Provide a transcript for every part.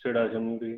सिड़ा जंगली।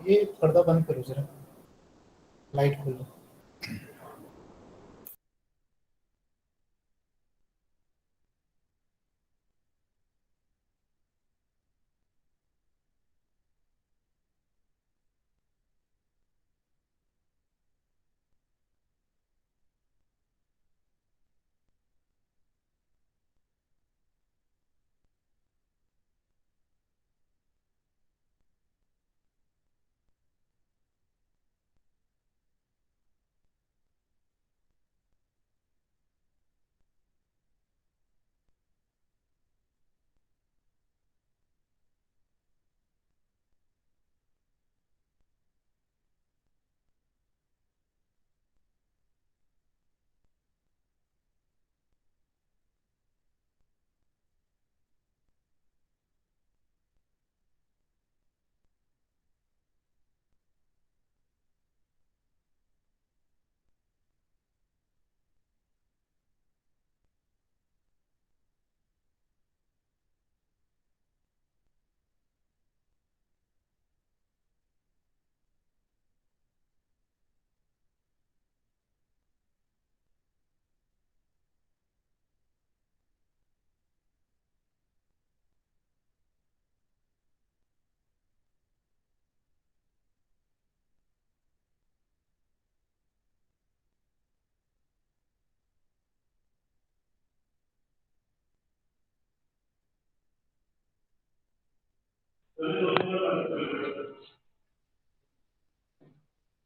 ये पर्दा बंद करो जरा, लाइट खोलो।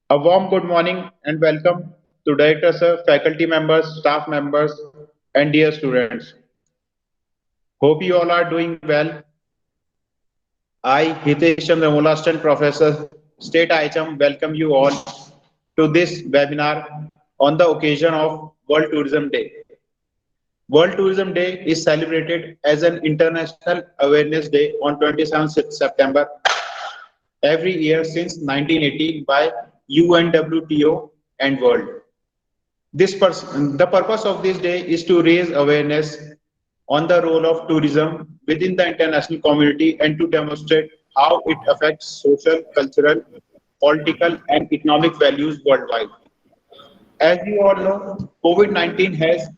A warm good morning and welcome to Director Sir, faculty members, staff members, and dear students. Hope you all are doing well. I, Hitesh Chandra Molastan, Professor, State IHM, welcome you all to this webinar on the occasion of World Tourism Day. World Tourism Day is celebrated as an International Awareness Day on 27th September every year since 1980 by UNWTO and World. The purpose of this day is to raise awareness on the role of tourism within the international community and to demonstrate how it affects social, cultural, political, and economic values worldwide. As you all know, COVID-19 has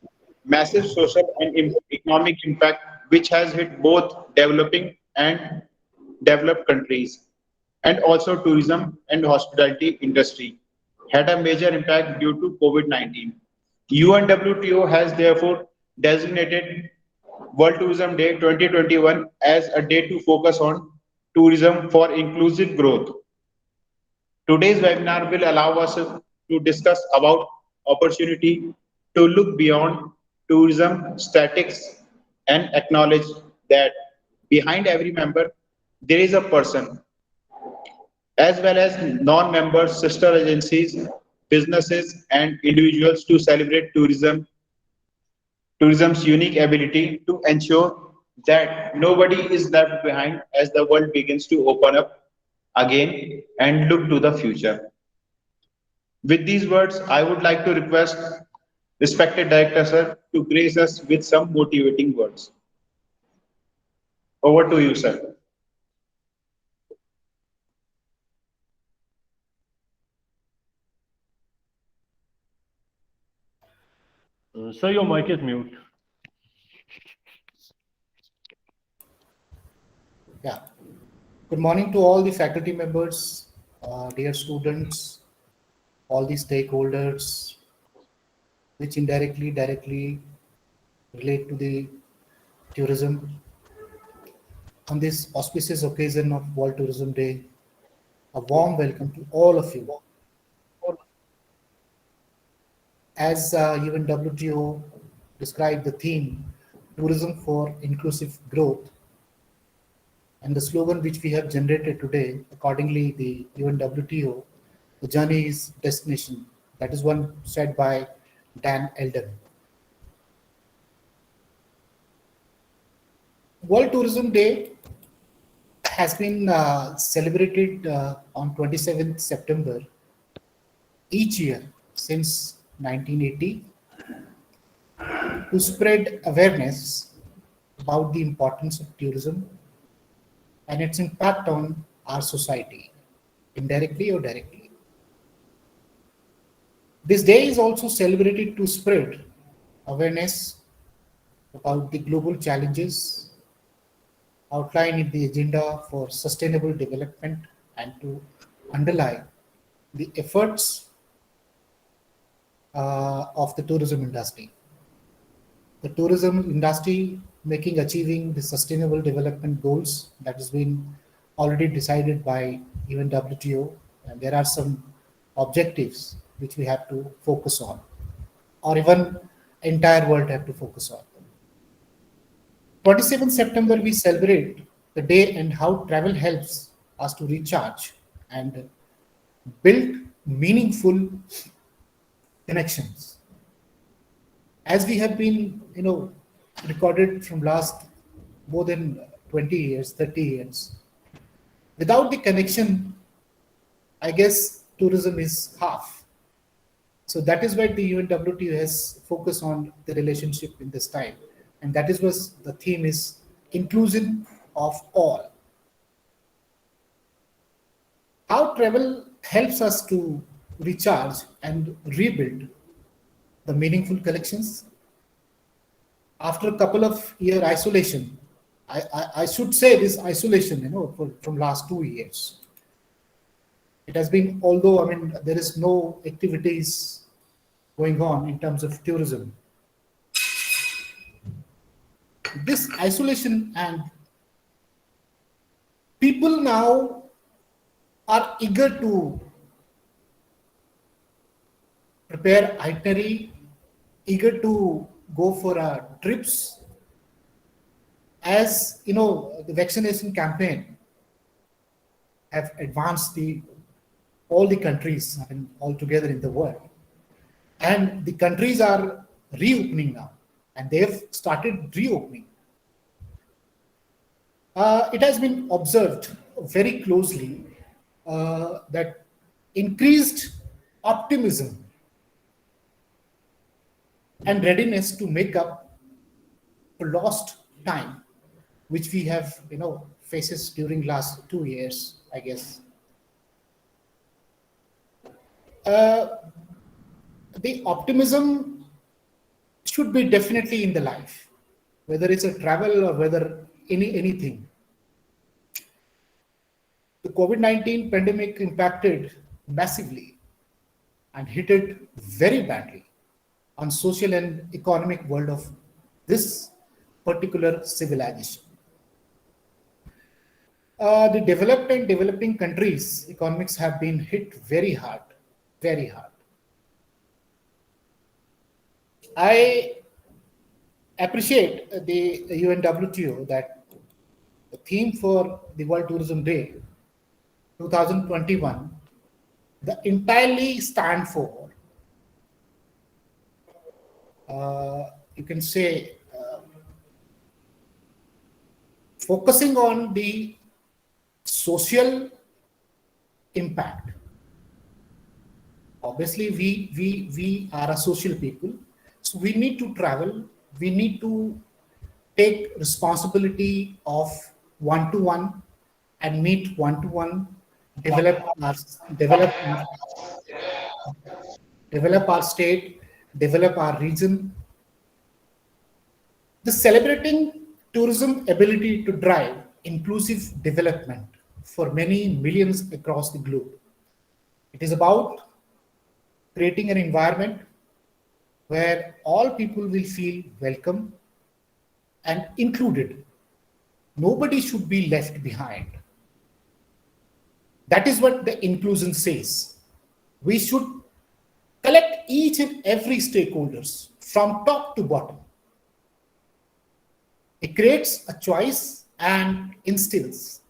massive social and economic impact, which has hit both developing and developed countries, and also tourism and hospitality industry had a major impact due to COVID-19. UNWTO has therefore designated World Tourism Day 2021 as a day to focus on tourism for inclusive growth. Today's webinar will allow us to discuss about opportunity to look beyond tourism statics and acknowledge that behind every member there is a person, as well as non-members, sister agencies, businesses, and individuals to celebrate tourism's unique ability to ensure that nobody is left behind as the world begins to open up again and look to the future. With these words, I would like to request respected director sir to grace us with some motivating words. Over to you, sir. Sir, your mic is mute. Yeah. Good morning to all the faculty members, dear students, all the stakeholders, which directly relate to the tourism. On this auspicious occasion of World Tourism Day, a warm welcome to all of you. As UNWTO described the theme, Tourism for Inclusive Growth, and the slogan which we have generated today, accordingly the UNWTO, the journey is destination. That is one said by Dan Eldon. World Tourism Day has been celebrated on 27th September each year since 1980 to spread awareness about the importance of tourism and its impact on our society. indirectly or directly. This day is also celebrated to spread awareness about the global challenges outlined in the agenda for sustainable development and to underline the efforts of the tourism industry. The tourism industry making achieving the sustainable development goals that has been already decided by even WTO, and there are some objectives which we have to focus on, or even entire world have to focus on. 27th September we celebrate the day and how travel helps us to recharge and build meaningful connections. As we have been, recorded from last more than 20 years, 30 years, without the connection, I guess tourism is half. So that is why the UNWTO has focused on the relationship in this time. And that is what the theme is, inclusion of all. How travel helps us to recharge and rebuild the meaningful collections. After a couple of year isolation, I should say this isolation, from last 2 years. It has been, although there is no activities going on in terms of tourism. This isolation, and people now are eager to prepare itinerary, eager to go for trips. As the vaccination campaign have advanced all the countries all together in the world, and the countries are reopening now, and they have started reopening. It has been observed very closely that increased optimism and readiness to make up for lost time, which we have faces during last 2 years, I guess. The optimism should be definitely in the life, whether it's a travel or whether anything. The COVID-19 pandemic impacted massively and hit it very badly on social and economic world of this particular civilization. The developed and developing countries' economics have been hit very hard, very hard. I appreciate the UNWTO that the theme for the World Tourism Day 2021, the entirely stand for, you can say, focusing on the social impact. Obviously, we are a social people, so we need to travel. We need to take responsibility of one-to-one and meet one-to-one, develop our state, develop our region. The celebrating tourism ability to drive inclusive development for many millions across the globe. It is about creating an environment where all people will feel welcome and included. Nobody should be left behind. That is what the inclusion says. We should collect each and every stakeholders from top to bottom. It creates a choice and instills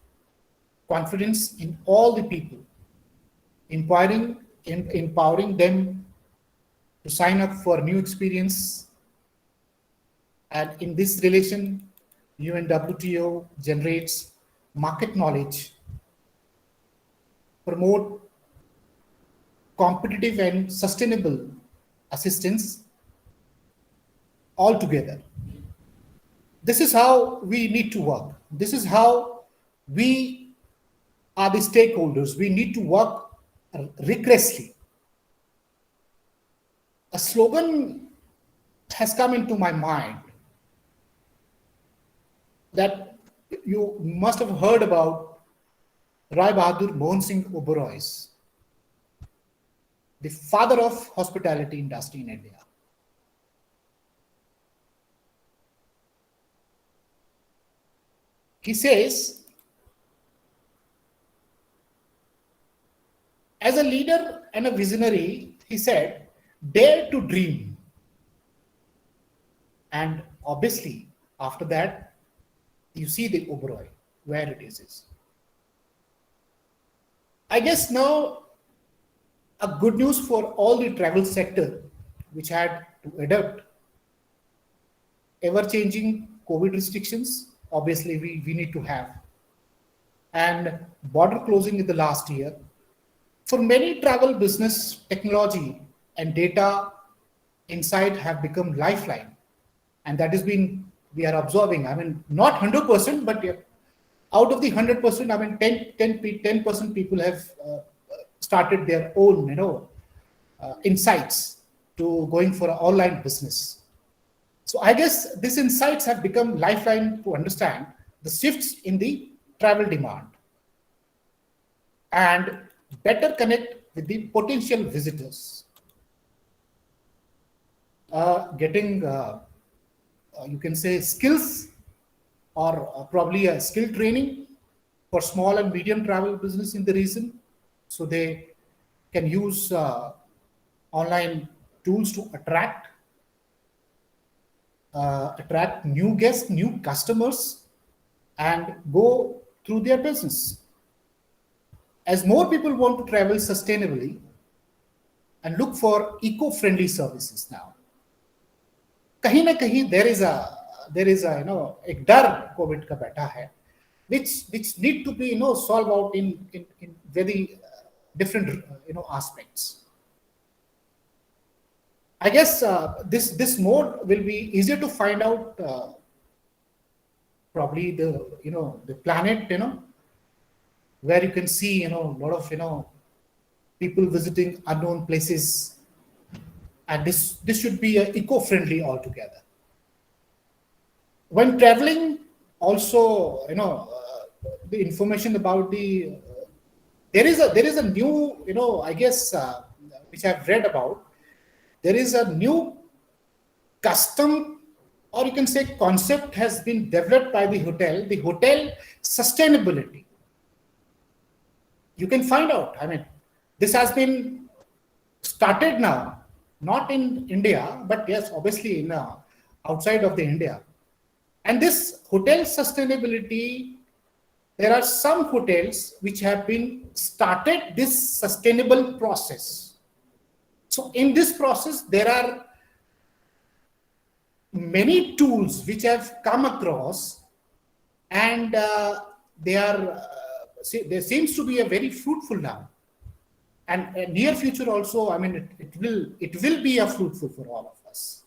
confidence in all the people, empowering them to sign up for new experience. And in this relation, UNWTO generates market knowledge, promote competitive and sustainable assistance altogether. This is how we need to work. This is how we are the stakeholders. We need to work rigorously. A slogan has come into my mind that you must have heard about Rai Bahadur Mohan Singh Oberoi, the father of hospitality industry in India. He says, as a leader and a visionary, he said, dare to dream. And obviously, after that, you see the Oberoi, where it is. I guess now, a good news for all the travel sector, which had to adapt ever-changing COVID restrictions, obviously we need to have. And border closing in the last year. For many travel business, technology and data insight have become lifeline. And that has been, we are observing, I mean, not 100%, but out of the 100%, I mean, 10% people have started their own, insights to going for an online business. So I guess these insights have become lifeline to understand the shifts in the travel demand and better connect with the potential visitors. Getting, you can say, skills or probably a skill training for small and medium travel business in the region, so they can use online tools to attract new guests, new customers, and go through their business. As more people want to travel sustainably and look for eco-friendly services now, kahin na kahin there is a ek dar COVID ka baitha hai, which need to be solved out in very different aspects. I guess this mode will be easier to find out. Probably the planet, where you can see a lot of people visiting unknown places, and this should be eco-friendly altogether. When traveling, also the information about the there is a new I guess which I've read about. There is a new custom, or you can say concept, has been developed by the hotel sustainability. You can find out, I mean, this has been started now, not in India, but yes, obviously in outside of the India. And this hotel sustainability, there are some hotels which have been started this sustainable process. So in this process, there are many tools which have come across, and there seems to be a very fruitful now, and near future also. I mean, it will be a fruitful for all of us.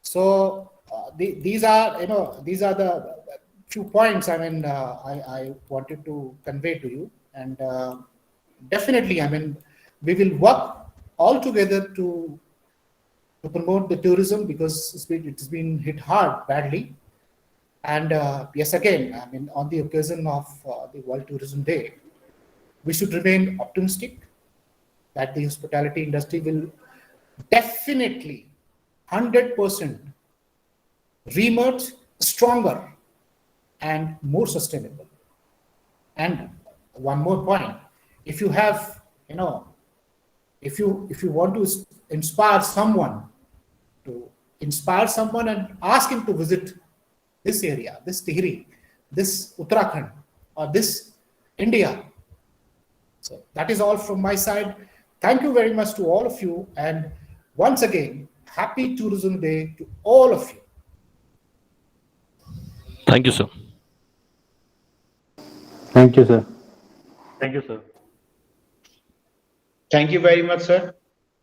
So these are the few points. I mean, I wanted to convey to you, and definitely, I mean, we will work all together to promote the tourism, because it's been hit hard badly. And yes, again, I mean, on the occasion of the World Tourism Day, we should remain optimistic that the hospitality industry will definitely 100% reemerge stronger and more sustainable. And one more point, if you have, if you want to inspire someone and ask him to visit this area, this Tihri, this Uttarakhand, or this India. So that is all from my side. Thank you very much to all of you. And once again, happy Tourism Day to all of you. Thank you, sir. Thank you, sir. Thank you, sir. Thank you very much, sir.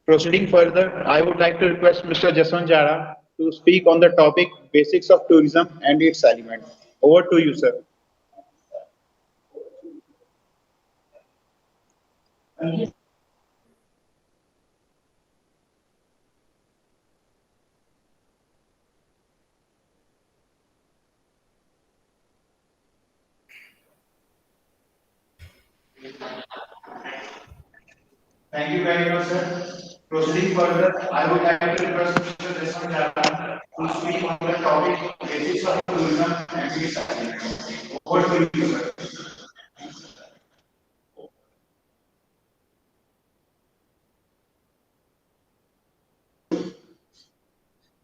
Proceeding further, I would like to request Mr. Jaswant Jara to speak on the topic Basics of Tourism and its Elements. Over to you, sir. Thank you very much, sir. Proceeding further, I would like to request Mr. Desmond Jara to speak on the topic basis of tourism and its achievements. Over to you, sir.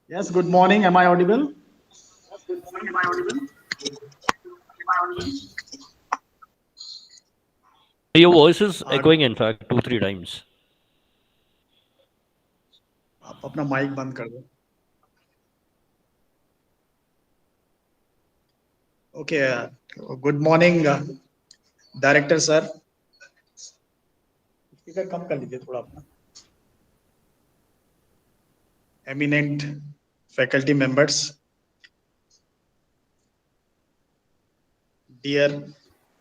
Yes, good morning. Am I audible? Your voice is echoing, in fact, 2-3 times. आप अपना mic बंद कर दो. Okay. Good morning, Director sir. Speaker कम कर लीजिए थोड़ा अपना. Eminent faculty members, dear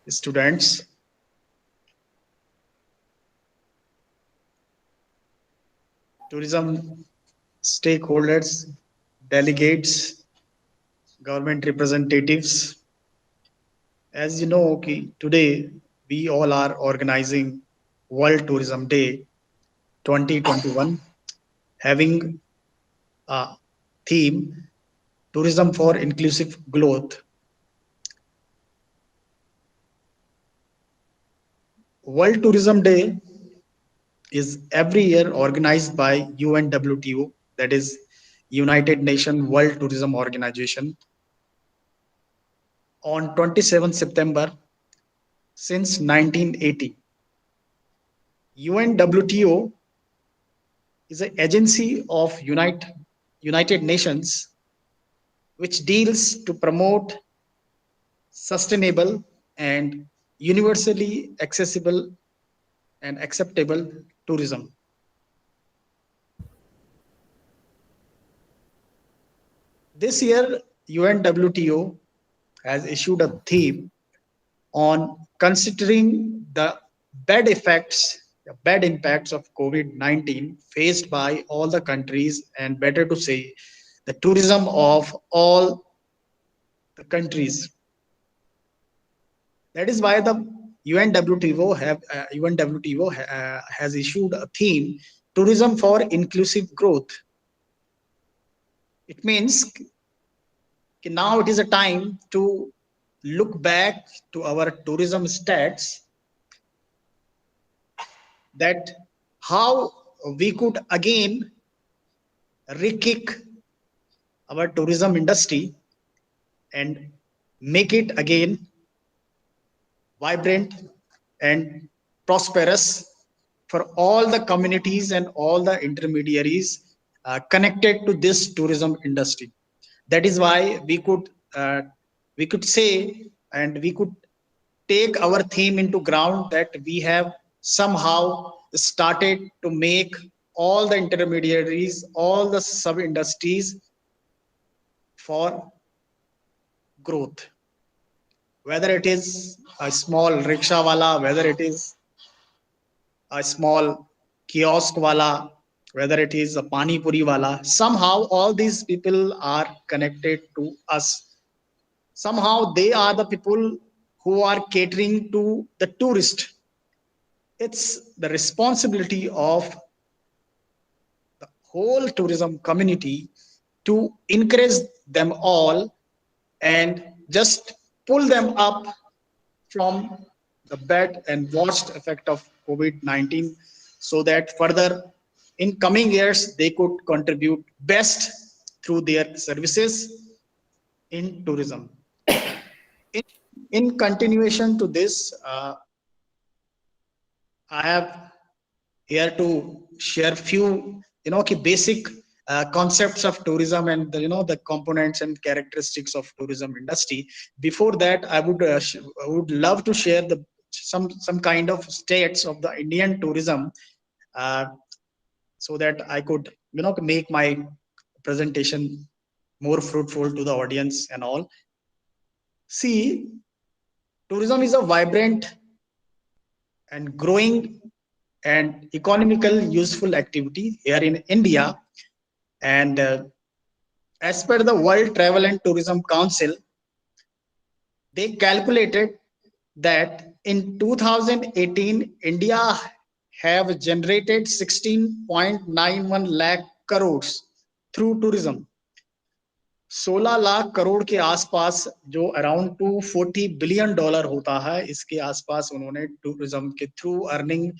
students, tourism stakeholders, delegates, government representatives. As you know, today we all are organizing World Tourism Day 2021, having a theme, Tourism for Inclusive Growth. World Tourism Day is every year organized by UNWTO, that is United Nations World Tourism Organization, on 27 September since 1980. UNWTO is an agency of United Nations which deals to promote sustainable and universally accessible and acceptable tourism. This year, UNWTO has issued a theme on considering the bad impacts of COVID-19 faced by all the countries, and better to say, the tourism of all the countries. That is why the UNWTO has issued a theme, Tourism for Inclusive Growth. It means now it is a time to look back to our tourism stats, that how we could again re-kick our tourism industry and make it again vibrant and prosperous for all the communities and all the intermediaries connected to this tourism industry. That is why we could say, and we could take our theme into ground, that we have somehow started to make all the intermediaries, all the sub industries for growth. Whether it is a small rickshaw wala, whether it is a small kiosk wala, whether it is a pani puri wala, somehow all these people are connected to us. Somehow they are the people who are catering to the tourist. It's the responsibility of the whole tourism community to encourage them all and just pull them up from the bad and worst effect of COVID-19, so that further in coming years they could contribute best through their services in tourism. In continuation to this, I have here to share few basic concepts of tourism and the components and characteristics of tourism industry. Before that, I would love to share some kind of stats of the Indian tourism, so that I could make my presentation more fruitful to the audience and all. See, tourism is a vibrant and growing and economical useful activity here in India. And as per the World Travel and Tourism Council, they calculated that in 2018, India have generated 16.91 lakh crores through tourism. 16 lakh crore के आसपास, जो around $240 billion होता है, इसके आसपास उन्होंने tourism के through earning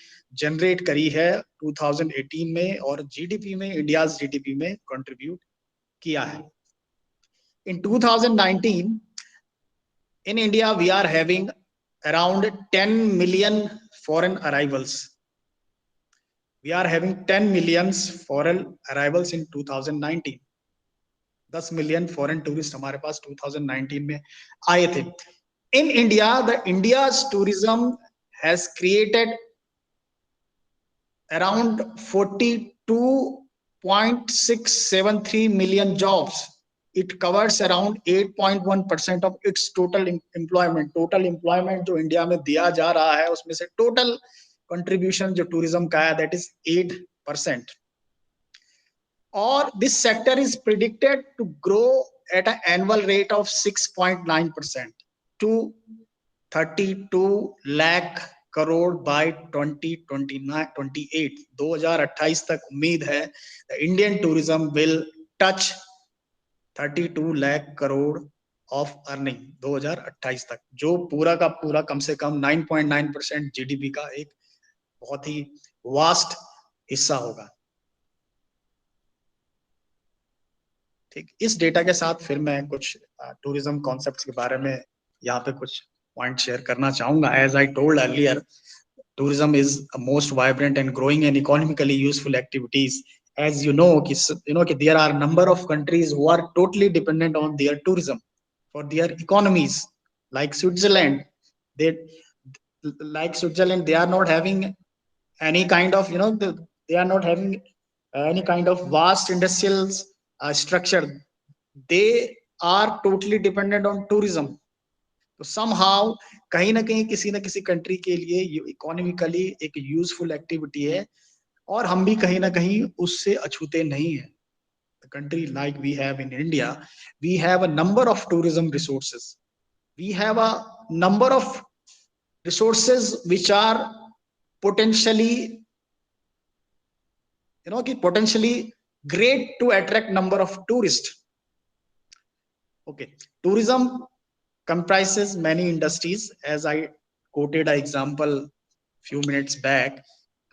generate करी है 2018 में, और जीडीपी में, इंडिया जीडीपी में कंट्रीब्यूट किया है. In 2019, in India, we are having around 10 million foreign arrivals. We are having 10 million foreign arrivals in 2019. 10 million foreign tourists हमारे पास 2019 में आए थे. In India, the India's tourism has created around 42.673 million jobs. It covers around 8.1% of its total employment. Total employment जो India में दिया जा रहा है, उसमें से total contribution जो tourism का है, that is 8%. Or this sector is predicted to grow at an annual rate of 6.9% to 32 lakh crore by 2028. 2028 तक उम्मीद है the Indian tourism will touch 32 lakh crore of earning 2028 तक, जो पूरा का पूरा कम से कम 9.9% जीडीपी का एक बहुत ही वास्ट हिस्सा होगा. ठीक, इस डेटा के साथ फिर मैं कुछ टूरिज्म कॉन्सेप्ट्स के बारे में यहाँ पे कुछ पॉइंट शेयर करना चाहूंगा. As I told earlier, tourism is a most vibrant and growing and economically useful activities. As you know, there are a number of countries who are totally dependent on their tourism for their economies, like Switzerland. They are not having any kind of, they are not having any kind of vast industrial structure. They are totally dependent on tourism. तो somehow कहीं ना कहीं किसी ना किसी country के लिए ये इकोनॉमिकली एक यूजफुल एक्टिविटी है, और हम भी कहीं ना कहीं उससे अछूते नहीं है. The country like we have in India, we have a number of tourism resources. We have a number of resources which are potentially, potentially great to attract number of tourists. Okay, tourism comprises many industries. As I quoted an example few minutes back,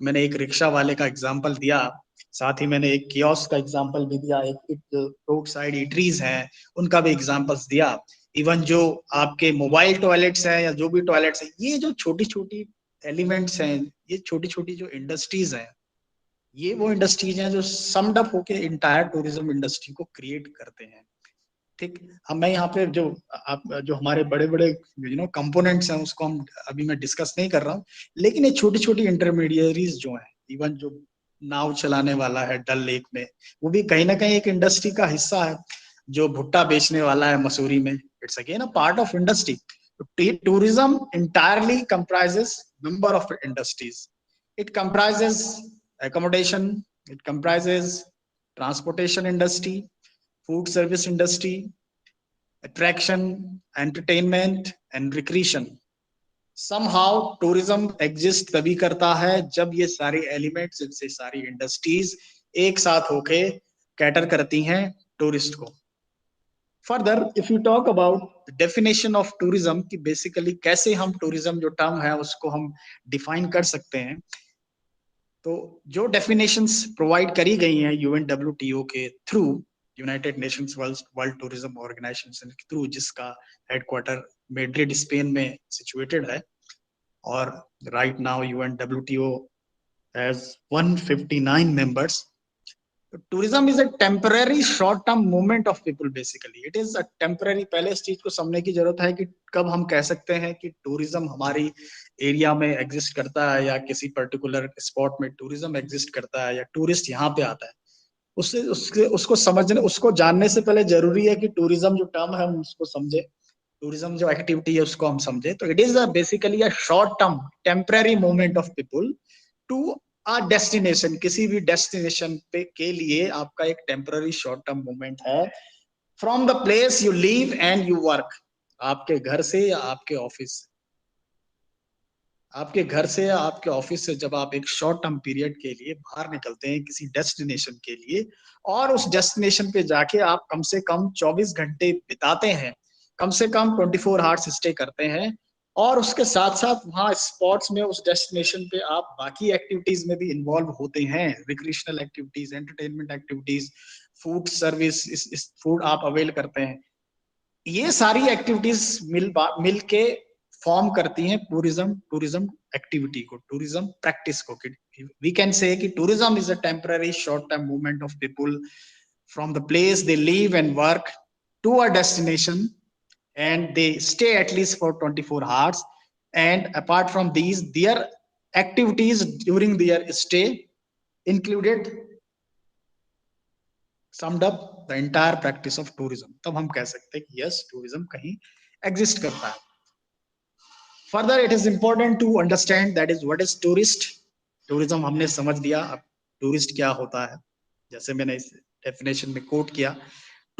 मैंने एक rickshaw वाले का example दिया, साथ ही मैंने एक kiosk का example भी दिया, एक रोड साइड ईटरीज हैं उनका भी एग्जांपल्स दिया. इवन जो आपके मोबाइल टॉयलेट्स हैं या जो भी टॉयलेट्स हैं, ये जो छोटी छोटी एलिमेंट्स हैं, ये छोटी छोटी जो इंडस्ट्रीज हैं, ये वो इंडस्ट्रीज हैं जो समड अप होके इंटायर टूरिज्म इंडस्ट्री को क्रिएट करते हैं. ठीक, अब मैं यहाँ पे जो हमारे बड़े बड़े कंपोनेंट्स हैं उसको हम अभी मैं डिस्कस नहीं कर रहा हूँ, लेकिन ये छोटी छोटी इंटरमीडियरीज जो हैं, इवन जो नाव चलाने वाला है डल लेक में, वो भी कहीं ना कहीं एक इंडस्ट्री का हिस्सा है. जो भुट्टा बेचने वाला है मसूरी में, it's again a part of industry. Tourism entirely comprises number of industries. It comprises accommodation, it comprises transportation industry, food service industry, attraction, entertainment and recreation. Somehow tourism exist तभी करता है जब ये सारे elements, इनसे सारी industries एक साथ होके कैटर करती हैं टूरिस्ट को. Further, if you talk about the definition of tourism, कि basically कैसे हम tourism जो term है उसको हम define कर सकते हैं, तो जो definitions provide करी गई हैं UNWTO के through, United Nations World Tourism Organisation के थ्रू, जिसका हेडक्वार्टर मैड्रिड स्पेन में सिचुएटेड है, और right now UNWTO has 159 members. Tourism is a temporary short term movement of people. Basically it is a temporary. पहले इस चीज को समझने की जरूरत है कि कब हम कह सकते हैं कि टूरिज्म हमारी एरिया में एग्जिस्ट करता है, या किसी पर्टिकुलर स्पॉट में टूरिज्म एग्जिस्ट करता है, या टूरिस्ट यहाँ पे आता है. उसको समझने, उसको जानने से पहले जरूरी है कि टूरिज्म जो टर्म है हम उसको समझे, टूरिज्म जो एक्टिविटी है उसको हम समझे. तो it is basically a short term temporary movement of people to a destination, किसी भी डेस्टिनेशन पे के लिए आपका एक टेम्पररी शॉर्ट टर्म मूवमेंट है, from the place you leave and you work, आपके घर से या आपके ऑफिस से, आपके घर से या आपके ऑफिस से जब आप एक शॉर्ट टर्म पीरियड के लिए बाहर निकलते हैं किसी डेस्टिनेशन के लिए, और उस डेस्टिनेशन पे जाके आप कम से कम 24 घंटे बिताते हैं, कम से कम 24 आवर्स स्टे करते हैं, और उसके साथ साथ वहाँ स्पॉट्स में उस डेस्टिनेशन पे आप बाकी एक्टिविटीज में भी इन्वॉल्व होते हैं, recreational activities, entertainment activities, food service, इस फूड आप अवेल करते हैं, ये सारी एक्टिविटीज मिल के फॉर्म करती हैं टूरिज्म एक्टिविटी को, टूरिज्म प्रैक्टिस को। वी कैन से कि tourism is a temporary short term movement of people from the place they live and work to a destination, and they stay at least for 24 hours, and apart from these their activities during their stay included summed up the entire practice of tourism। तब हम कह सकते हैं कि yes, tourism कहीं exist करता है। Further, it is important to understand that is what is tourist। tourism हमने समझ लिया, अब टूरिस्ट क्या होता है, जैसे मैंने इस डेफिनेशन में कोट किया,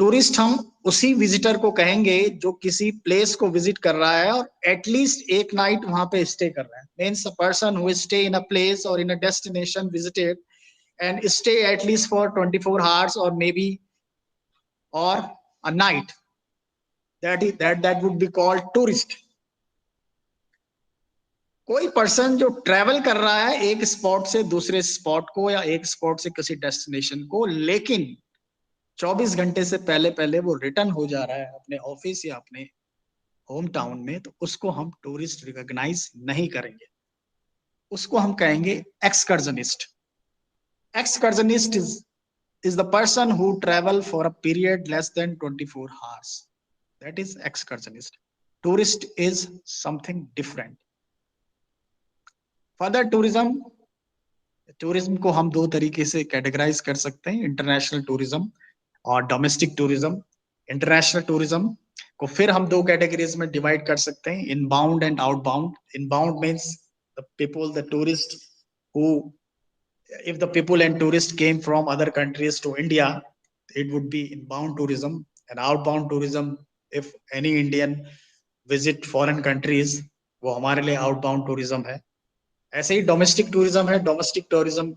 टूरिस्ट हम उसी विजिटर को कहेंगे जो किसी प्लेस को विजिट कर रहा है और एटलीस्ट एक नाइट वहां पे स्टे कर रहा है। Means a person who stay in a place or in a destination visited and stay at least for 24 hours or may be or a night, that would be called tourist। कोई person जो travel कर रहा है एक spot से दूसरे spot को या एक स्पॉट से किसी डेस्टिनेशन को, लेकिन 24 घंटे से पहले पहले वो रिटर्न हो जा रहा है अपने ऑफिस या अपने होम टाउन में, तो उसको हम टूरिस्ट रिकॉग्नाइज नहीं करेंगे, उसको हम कहेंगे एक्सकर्जनिस्ट। एक्सकर्जनिस्ट is the person who travel for a period less than 24 hours, that is excursionist। tourist is something different। further, tourism को हम दो तरीके से कैटेगराइज कर सकते हैं, इंटरनेशनल टूरिज्म और डोमेस्टिक टूरिज्म। इंटरनेशनल टूरिज्म को फिर हम दो कैटेगरीज में डिवाइड कर सकते हैं, inbound and outbound. Inbound means the people, the tourist who, if the people and tourists came from other countries to India, it would be inbound tourism। and outbound tourism, if any Indian visit foreign countries, वो हमारे लिए outbound tourism है। ऐसे ही domestic tourism है। Domestic tourism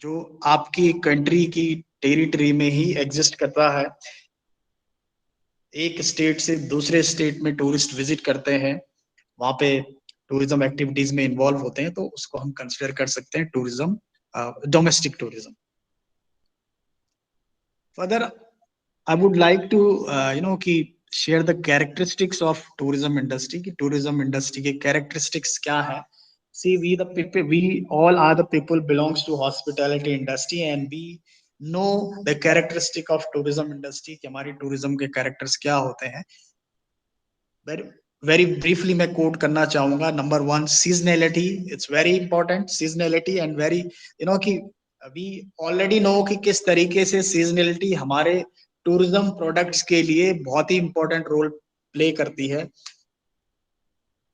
जो आपकी country की territory में ही एग्जिस्ट करता है, एक स्टेट से दूसरे स्टेट में टूरिस्ट विजिट करते हैं, वहां पे टूरिज्म एक्टिविटीज में इन्वॉल्व होते हैं, तो उसको हम कंसिडर कर सकते हैं tourism, domestic tourism. Further, I would like to कि share the characteristics of tourism industry, कि टूरिज्म इंडस्ट्री के कैरेक्टरिस्टिक्स क्या है। See, we all are the people belongs to hospitality industry, and we know the characteristic of tourism industry, कि हमारी tourism के characters क्या होते हैं। very briefly मैं कोट करना चाहूंगा। Number 1, seasonality, it's very important. Seasonality and very कि we already know कि किस तरीके से सीजनैलिटी हमारे टूरिज्म प्रोडक्ट्स के लिए बहुत ही इंपॉर्टेंट रोल प्ले करती है।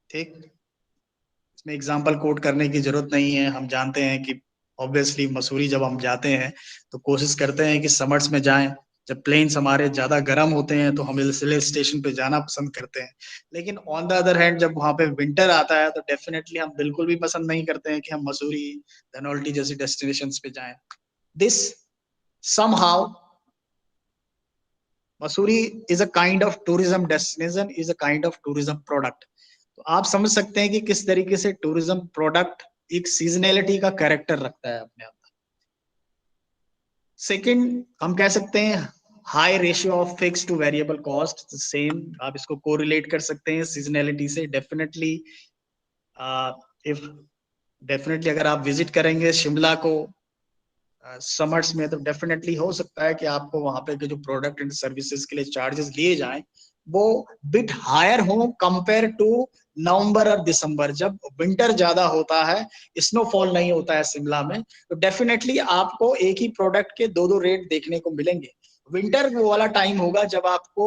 ठीक, इसमें एग्जाम्पल कोट करने की जरूरत नहीं है, हम जानते हैं कि ऑब्वियसली मसूरी जब हम जाते हैं तो कोशिश करते हैं कि समर्स में जाएं, जब प्लेन्स हमारे ज्यादा गर्म होते हैं तो हम हिल स्टेशन पे जाना पसंद करते हैं। लेकिन ऑन द अदर हैंड जब वहां पे विंटर आता है तो डेफिनेटली हम बिल्कुल भी पसंद नहीं करते हैं कि हम मसूरी, धनौल्टी जैसी डेस्टिनेशंस पे जाएं। This somehow Mussoorie is a kind of tourism destination, is a kind of tourism product. तो आप समझ सकते हैं कि किस तरीके से टूरिज्म प्रोडक्ट एक सीजनैलिटी का कैरेक्टर रखता है अपने अंदर। सेकंड, हम कह सकते हैं high ratio of fix two variable cost. Same आप इसको कोरिलेट कर सकते हैं सीजनैलिटी से। डेफिनेटली अगर आप विजिट करेंगे शिमला को समर्स में, तो डेफिनेटली हो सकता है कि आपको वहां पे जो प्रोडक्ट एंड सर्विसेज के लिए चार्जेस लिए जाएं वो बिट हायर हो कंपेयर टू नवंबर और दिसंबर, जब विंटर ज्यादा होता है, स्नोफॉल नहीं होता है शिमला में, तो डेफिनेटली आपको एक ही प्रोडक्ट के दो रेट देखने को मिलेंगे। विंटर वो वाला टाइम होगा जब आपको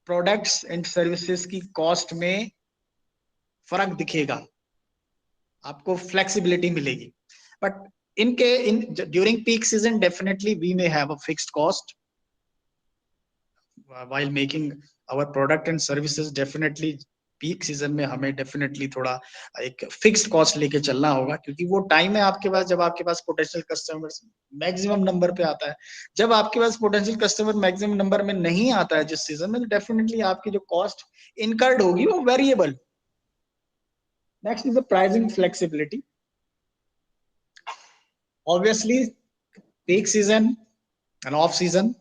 प्रोडक्ट्स एंड सर्विसेज की कॉस्ट में फर्क दिखेगा। आपको फ्लेक्सिबिलिटी मिलेगी. But in during peak season, definitely we may have a fixed cost while making our product and services. Definitely peak season में हमें डेफिनेटली थोड़ा एक फिक्स्ड कॉस्ट लेके चलना होगा, क्योंकि वो टाइम है आपके पास जब आपके पास पोटेंशियल कस्टमर्स मैक्सिमम नंबर पे आता है. जब आपके पास पोटेंशियल कस्टमर मैक्सिमम नंबर में नहीं आता है जिस सीजन में, तो डेफिनेटली आपकी जो कॉस्ट इनकर्ड होगी वो variable. Next is the pricing flexibility. Obviously peak season end off season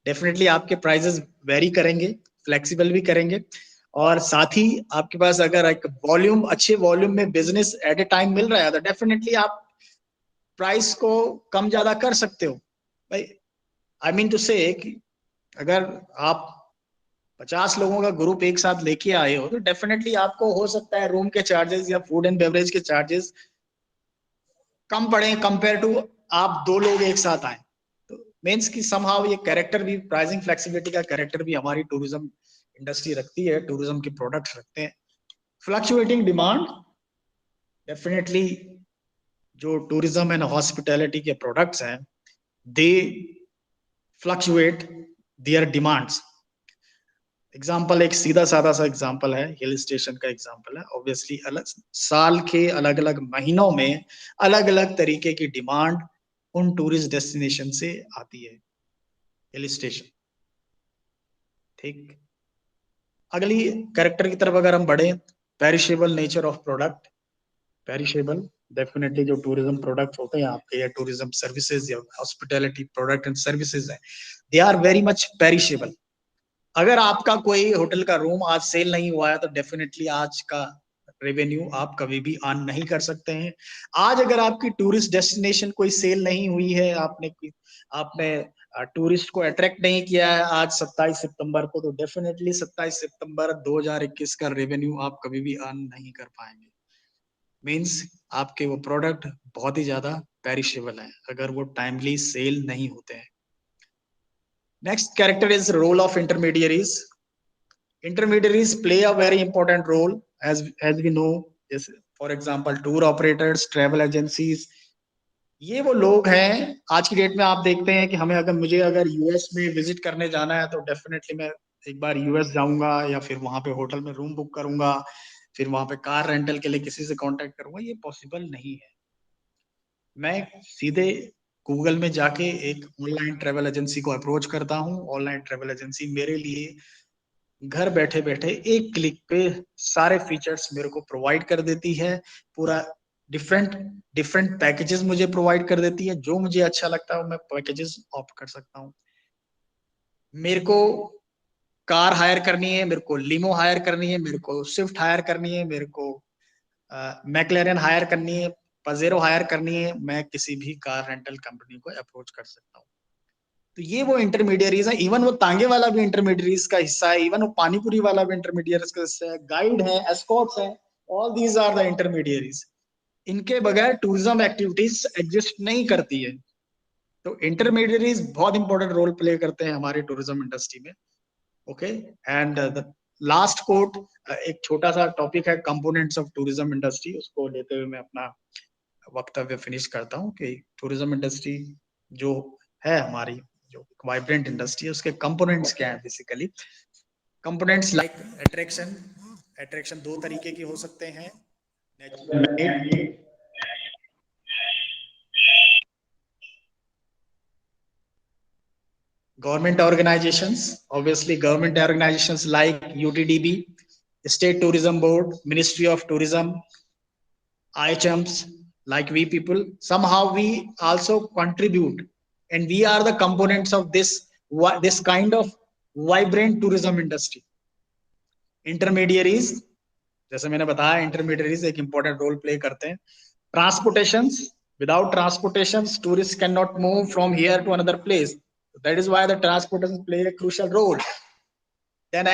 definitely आपके प्राइसेस वेरी करेंगे, फ्लेक्सिबल भी करेंगे, और साथ ही आपके पास अगर एक वॉल्यूम, अच्छे वॉल्यूम में बिजनेस एट ए टाइम मिल रहा है तो डेफिनेटली आप प्राइस को कम ज्यादा कर सकते हो. भाई आई मीन टू से कि अगर आप 50 लोगों का ग्रुप एक साथ लेके आए हो तो डेफिनेटली आपको हो सकता है रूम के चार्जेस या फूड एंड बेवरेज के चार्जेस कम पड़े कंपेयर टू आप 2 लोग एक साथ आए. तो मीन्स कि समहाउ ये कैरेक्टर भी, प्राइसिंग फ्लेक्सिबिलिटी का कैरेक्टर भी हमारी टूरिज्म इंडस्ट्री रखती है, टूरिज्म के प्रोडक्ट्स रखते हैं. फ्लक्चुएटिंग डिमांड, डेफिनेटली जो टूरिज्म एंड हॉस्पिटैलिटी के प्रोडक्ट्स हैं, दे फ्लक्चुएट देयर डिमांड्स. एग्जाम्पल, एक सीधा साधा सा एग्जाम्पल है, हिल स्टेशन का एग्जाम्पल है. ऑब्वियसली साल के अलग अलग महीनों में अलग अलग तरीके की डिमांड उन टूरिस्ट डेस्टिनेशन से आती है. हिल स्टेशन, ठीक. अगली कैरेक्टर की तरफ अगर हम बढ़े, perishable nature of product. Perishable, definitely जो टूरिज्म प्रोडक्ट होते हैं आपके, या टूरिज्म सर्विसेज या हॉस्पिटैलिटी प्रोडक्ट एंड सर्विसेज है, they are very much perishable. अगर आपका कोई होटल का रूम आज सेल नहीं हुआ है तो डेफिनेटली आज का रेवेन्यू आप कभी भी अर्न नहीं कर सकते हैं. आज अगर आपकी टूरिस्ट डेस्टिनेशन कोई सेल नहीं हुई है, आपने टूरिस्ट को अट्रैक्ट नहीं किया है आज 27 सितंबर को, तो डेफिनेटली 27 सितंबर 2021 का रेवेन्यू आप कभी भी अर्न नहीं कर पाएंगे. मीन्स आपके वो प्रोडक्ट बहुत ही ज्यादा पेरिशेबल है अगर वो टाइमली सेल नहीं होते हैं. Next character is role of intermediaries. Intermediaries play a very important role as we know. Yes, for example, tour operators, travel agencies. ये वो लोग हैं आज की डेट में. आप देखते हैं कि मुझे अगर यूएस में विजिट करने जाना है तो डेफिनेटली मैं एक बार यूएस जाऊंगा, या फिर वहां पे होटल में रूम बुक करूंगा, फिर वहां पे कार रेंटल के लिए किसी से कांटेक्ट करूंगा. ये पॉसिबल नहीं है. मैं सीधे गूगल में जाके एक ऑनलाइन ट्रेवल एजेंसी को अप्रोच करता हूँ. ऑनलाइन ट्रेवल एजेंसी मेरे लिए घर बैठे बैठे एक क्लिक पे सारे फीचर्स मेरे को प्रोवाइड कर देती है. पूरा डिफरेंट पैकेजेस मुझे प्रोवाइड कर देती है. जो मुझे अच्छा लगता है मैं पैकेजेस ऑप्ट कर सकता हूँ. मेरे को कार हायर करनी है, मेरे को लिमो हायर करनी है, मेरे को स्विफ्ट हायर करनी है, मेरे को मैक्लेरन हायर करनी है, पजेरो हायर करनी है, मैं किसी भी कार रेंटल कंपनी को अप्रोच कर सकता हूँ. तो ये वो इंटरमीडियरीज है. इवन वो तांगे वाला भी इंटरमीडियरीज का हिस्सा है, इवन वो पानीपुरी वाला भी इंटरमीडियरीज का हिस्सा है, गाइड है, एस्कॉर्ट्स है. All these are the intermediaries. इनके बगैर टूरिज्म एक्टिविटीज एग्जिस्ट नहीं करती है. तो इंटरमीडियरीज बहुत इंपॉर्टेंट रोल प्ले करते हैं हमारे टूरिज्म इंडस्ट्री में. Okay, and the last quote, एक छोटा सा टॉपिक है कंपोनेंट्स ऑफ टूरिज्म इंडस्ट्री. उसको लेते हुए मैं अपना वक्तव्य फिनिश करता हूँ कि टूरिज्म इंडस्ट्री जो है हमारी, जो वाइब्रेंट इंडस्ट्री है, उसके कंपोनेंट्स क्या है. बेसिकली कंपोनेंट्स लाइक अट्रैक्शन 2 तरीके की हो सकते हैं. Government organizations, obviously government organizations like UTDB, State Tourism Board, Ministry of Tourism, IHMs, like we people, somehow we also contribute, and we are the components of this kind of vibrant tourism industry. Intermediaries, जैसे मैंने बताया, intermediaries एक important role play करते हैं. Transportations, without transportations, tourists cannot move from here to another place. That is why the transportation play a crucial role. Then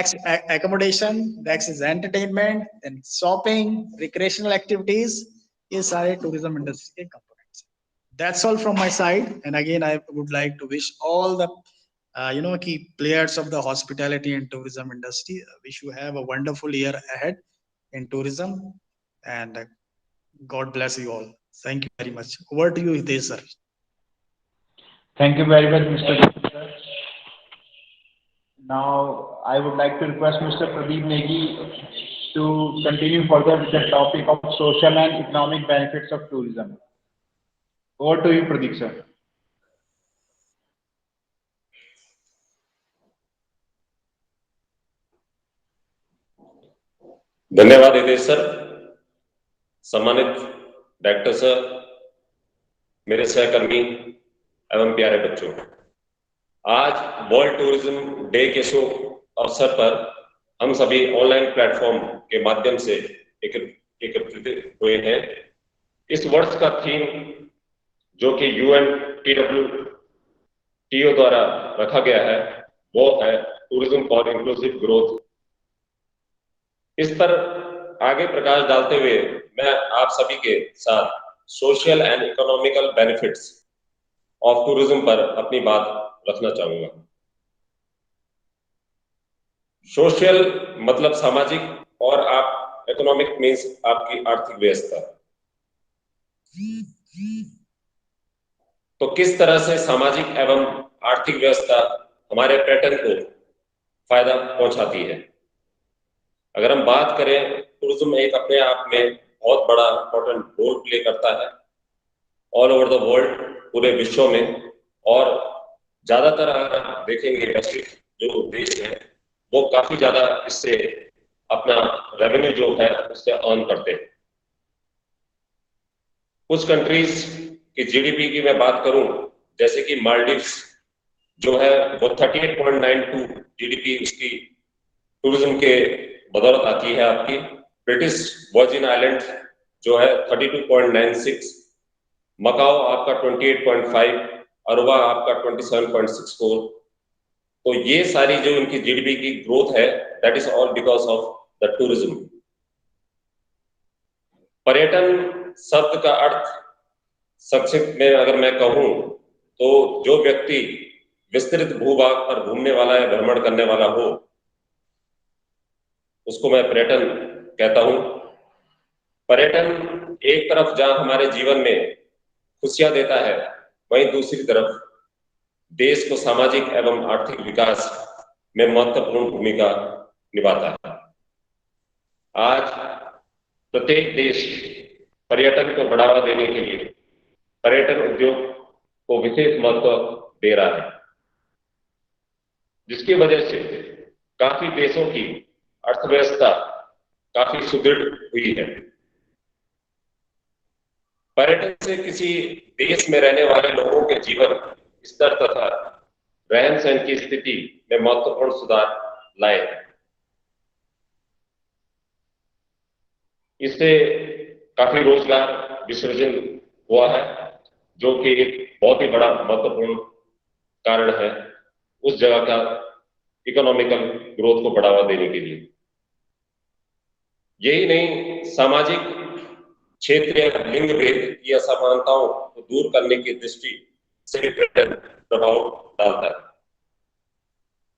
accommodation, next is entertainment, then shopping, recreational activities. ये सारे tourism industry के components. That's all from my side. And again, I would like to wish all the key players of the hospitality and tourism industry. Wish you have a wonderful year ahead in tourism, and God bless you all. Thank you very much. Over to you, Hitesh sir. Thank you very much, Mr. Deep, sir. Now, I would like to request Mr. Pradeep Negi to continue further with the topic of social and economic benefits of tourism. Over to you, Pradeep, sir. धन्यवाद Hitesh sir. सम्मानित director sir, मेरे सहकर्मी एवं प्यारे बच्चों, आज world tourism day के शुभ अवसर पर हम सभी ऑनलाइन प्लेटफॉर्म के माध्यम से एकत्रित हुए हैं। इस वर्ष का थीम जो कि UNTWTO द्वारा रखा गया है वो है टूरिज्म फॉर इंक्लूसिव ग्रोथ। इस पर आगे प्रकाश डालते हुए मैं आप सभी के साथ social and economical benefits of tourism पर अपनी बात रखना चाहूंगा। सोशल मतलब सामाजिक और आप इकोनॉमिक मीन्स आपकी आर्थिक व्यवस्था। तो किस तरह से सामाजिक एवं आर्थिक व्यवस्था हमारे पर्यटन को फायदा पहुंचाती है। अगर हम बात करें, टूरिज्म एक अपने आप में बहुत बड़ा इंपॉर्टेंट रोल प्ले करता है ऑल ओवर द वर्ल्ड, पूरे विश्व में। और ज्यादातर अगर आप देखेंगे वैश्विक जो देश है वो काफी ज्यादा इससे अपना रेवेन्यू जो है उससे अर्न करते हैं। कुछ कंट्रीज की जीडीपी की मैं बात करूं, जैसे कि मालदीव्स जो है वो 38.92 जीडीपी उसकी टूरिज्म के बदौलत आती है आपकी। ब्रिटिश वर्जिन आइलैंड जो है 32.96, मकाओ आपका 28.5, अरुवा आपका 27.64। तो ये सारी जो इनकी जीडीपी की ग्रोथ है that is all because of the tourism. पर्यटन शब्द का अर्थ संक्षिप्त में अगर मैं कहूं तो जो व्यक्ति विस्तृत भूभाग पर घूमने वाला है, भ्रमण करने वाला हो, उसको मैं पर्यटन कहता हूं। पर्यटन एक तरफ जहां हमारे जीवन में खुशियां देता है, वहीं दूसरी तरफ देश को सामाजिक एवं आर्थिक विकास में महत्वपूर्ण भूमिका निभाता है। आज प्रत्येक देश पर्यटन को बढ़ावा देने के लिए पर्यटन उद्योग को विशेष महत्व दे रहा है, जिसकी वजह से काफी देशों की अर्थव्यवस्था काफी सुदृढ़ हुई है। पर्यटन से किसी देश में रहने वाले लोगों के जीवन स्तर तथा रहन सहन की स्थिति में महत्वपूर्ण सुधार लाए। इससे काफी रोजगार भी सृजन हुआ है, जो कि एक बहुत ही बड़ा महत्वपूर्ण कारण है उस जगह का इकोनॉमिकल ग्रोथ को बढ़ावा देने के लिए। यही नहीं, सामाजिक क्षेत्रीय लिंग भेद की असमानताओं को दूर करने की दृष्टि से भी पर्यटन प्रभाव डालता है।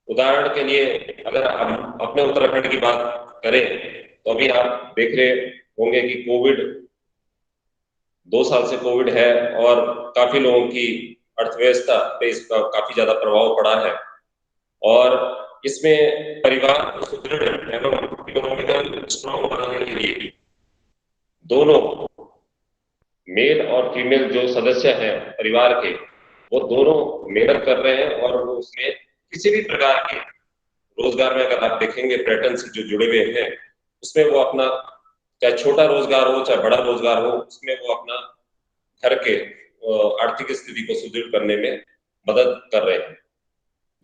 उदाहरण के लिए अगर हम अपने उत्तराखंड की बात करें तो अभी आप देख रहे होंगे कि कोविड 2 साल से कोविड है और काफी लोगों की अर्थव्यवस्था पे इसका काफी ज्यादा प्रभाव पड़ा है। और इसमें परिवार को सुदृढ़ एवं इकोनॉमिकल स्ट्रॉन्ग बनाने के लिए दोनों मेल और फीमेल जो सदस्य हैं परिवार के, वो दोनों मेहनत कर रहे हैं और वो उसमें किसी भी प्रकार के रोजगार में अगर आप देखेंगे पर्यटन से जो जुड़े हुए हैं उसमें वो अपना चाहे छोटा रोजगार हो चाहे बड़ा रोजगार हो, उसमें वो अपना घर के आर्थिक स्थिति को सुदृढ़ करने में मदद कर रहे हैं।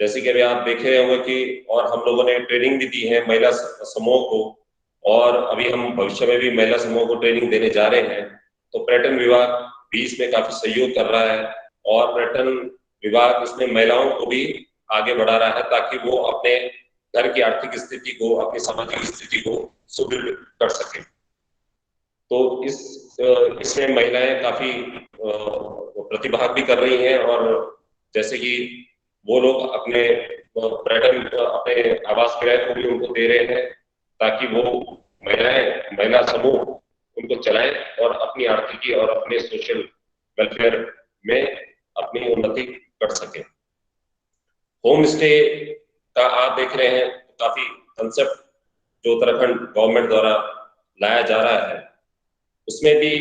जैसे कि अभी आप देख रहे होंगे कि और हम लोगों ने ट्रेनिंग भी दी है महिला समूह को, और अभी हम भविष्य में भी महिला समूह को ट्रेनिंग देने जा रहे हैं। तो पर्यटन विभाग भी इसमें काफी सहयोग कर रहा है और पर्यटन विभाग इसमें महिलाओं को भी आगे बढ़ा रहा है ताकि वो अपने घर की आर्थिक स्थिति को, अपनी सामाजिक स्थिति को सुदृढ़ कर सके। तो इसमें महिलाएं काफी प्रतिभाग भी कर रही हैं और जैसे कि वो लोग अपने पर्यटन अपने आवास किराए को भी उनको दे रहे हैं ताकि वो महिला समूह उनको चलाएं और अपनी आर्थिकी और अपने सोशल वेलफेयर में अपनी उन्नति कर सकें। होम स्टे का आप देख रहे हैं काफी कंसेप्ट जो उत्तराखंड गवर्नमेंट द्वारा लाया जा रहा है, उसमें भी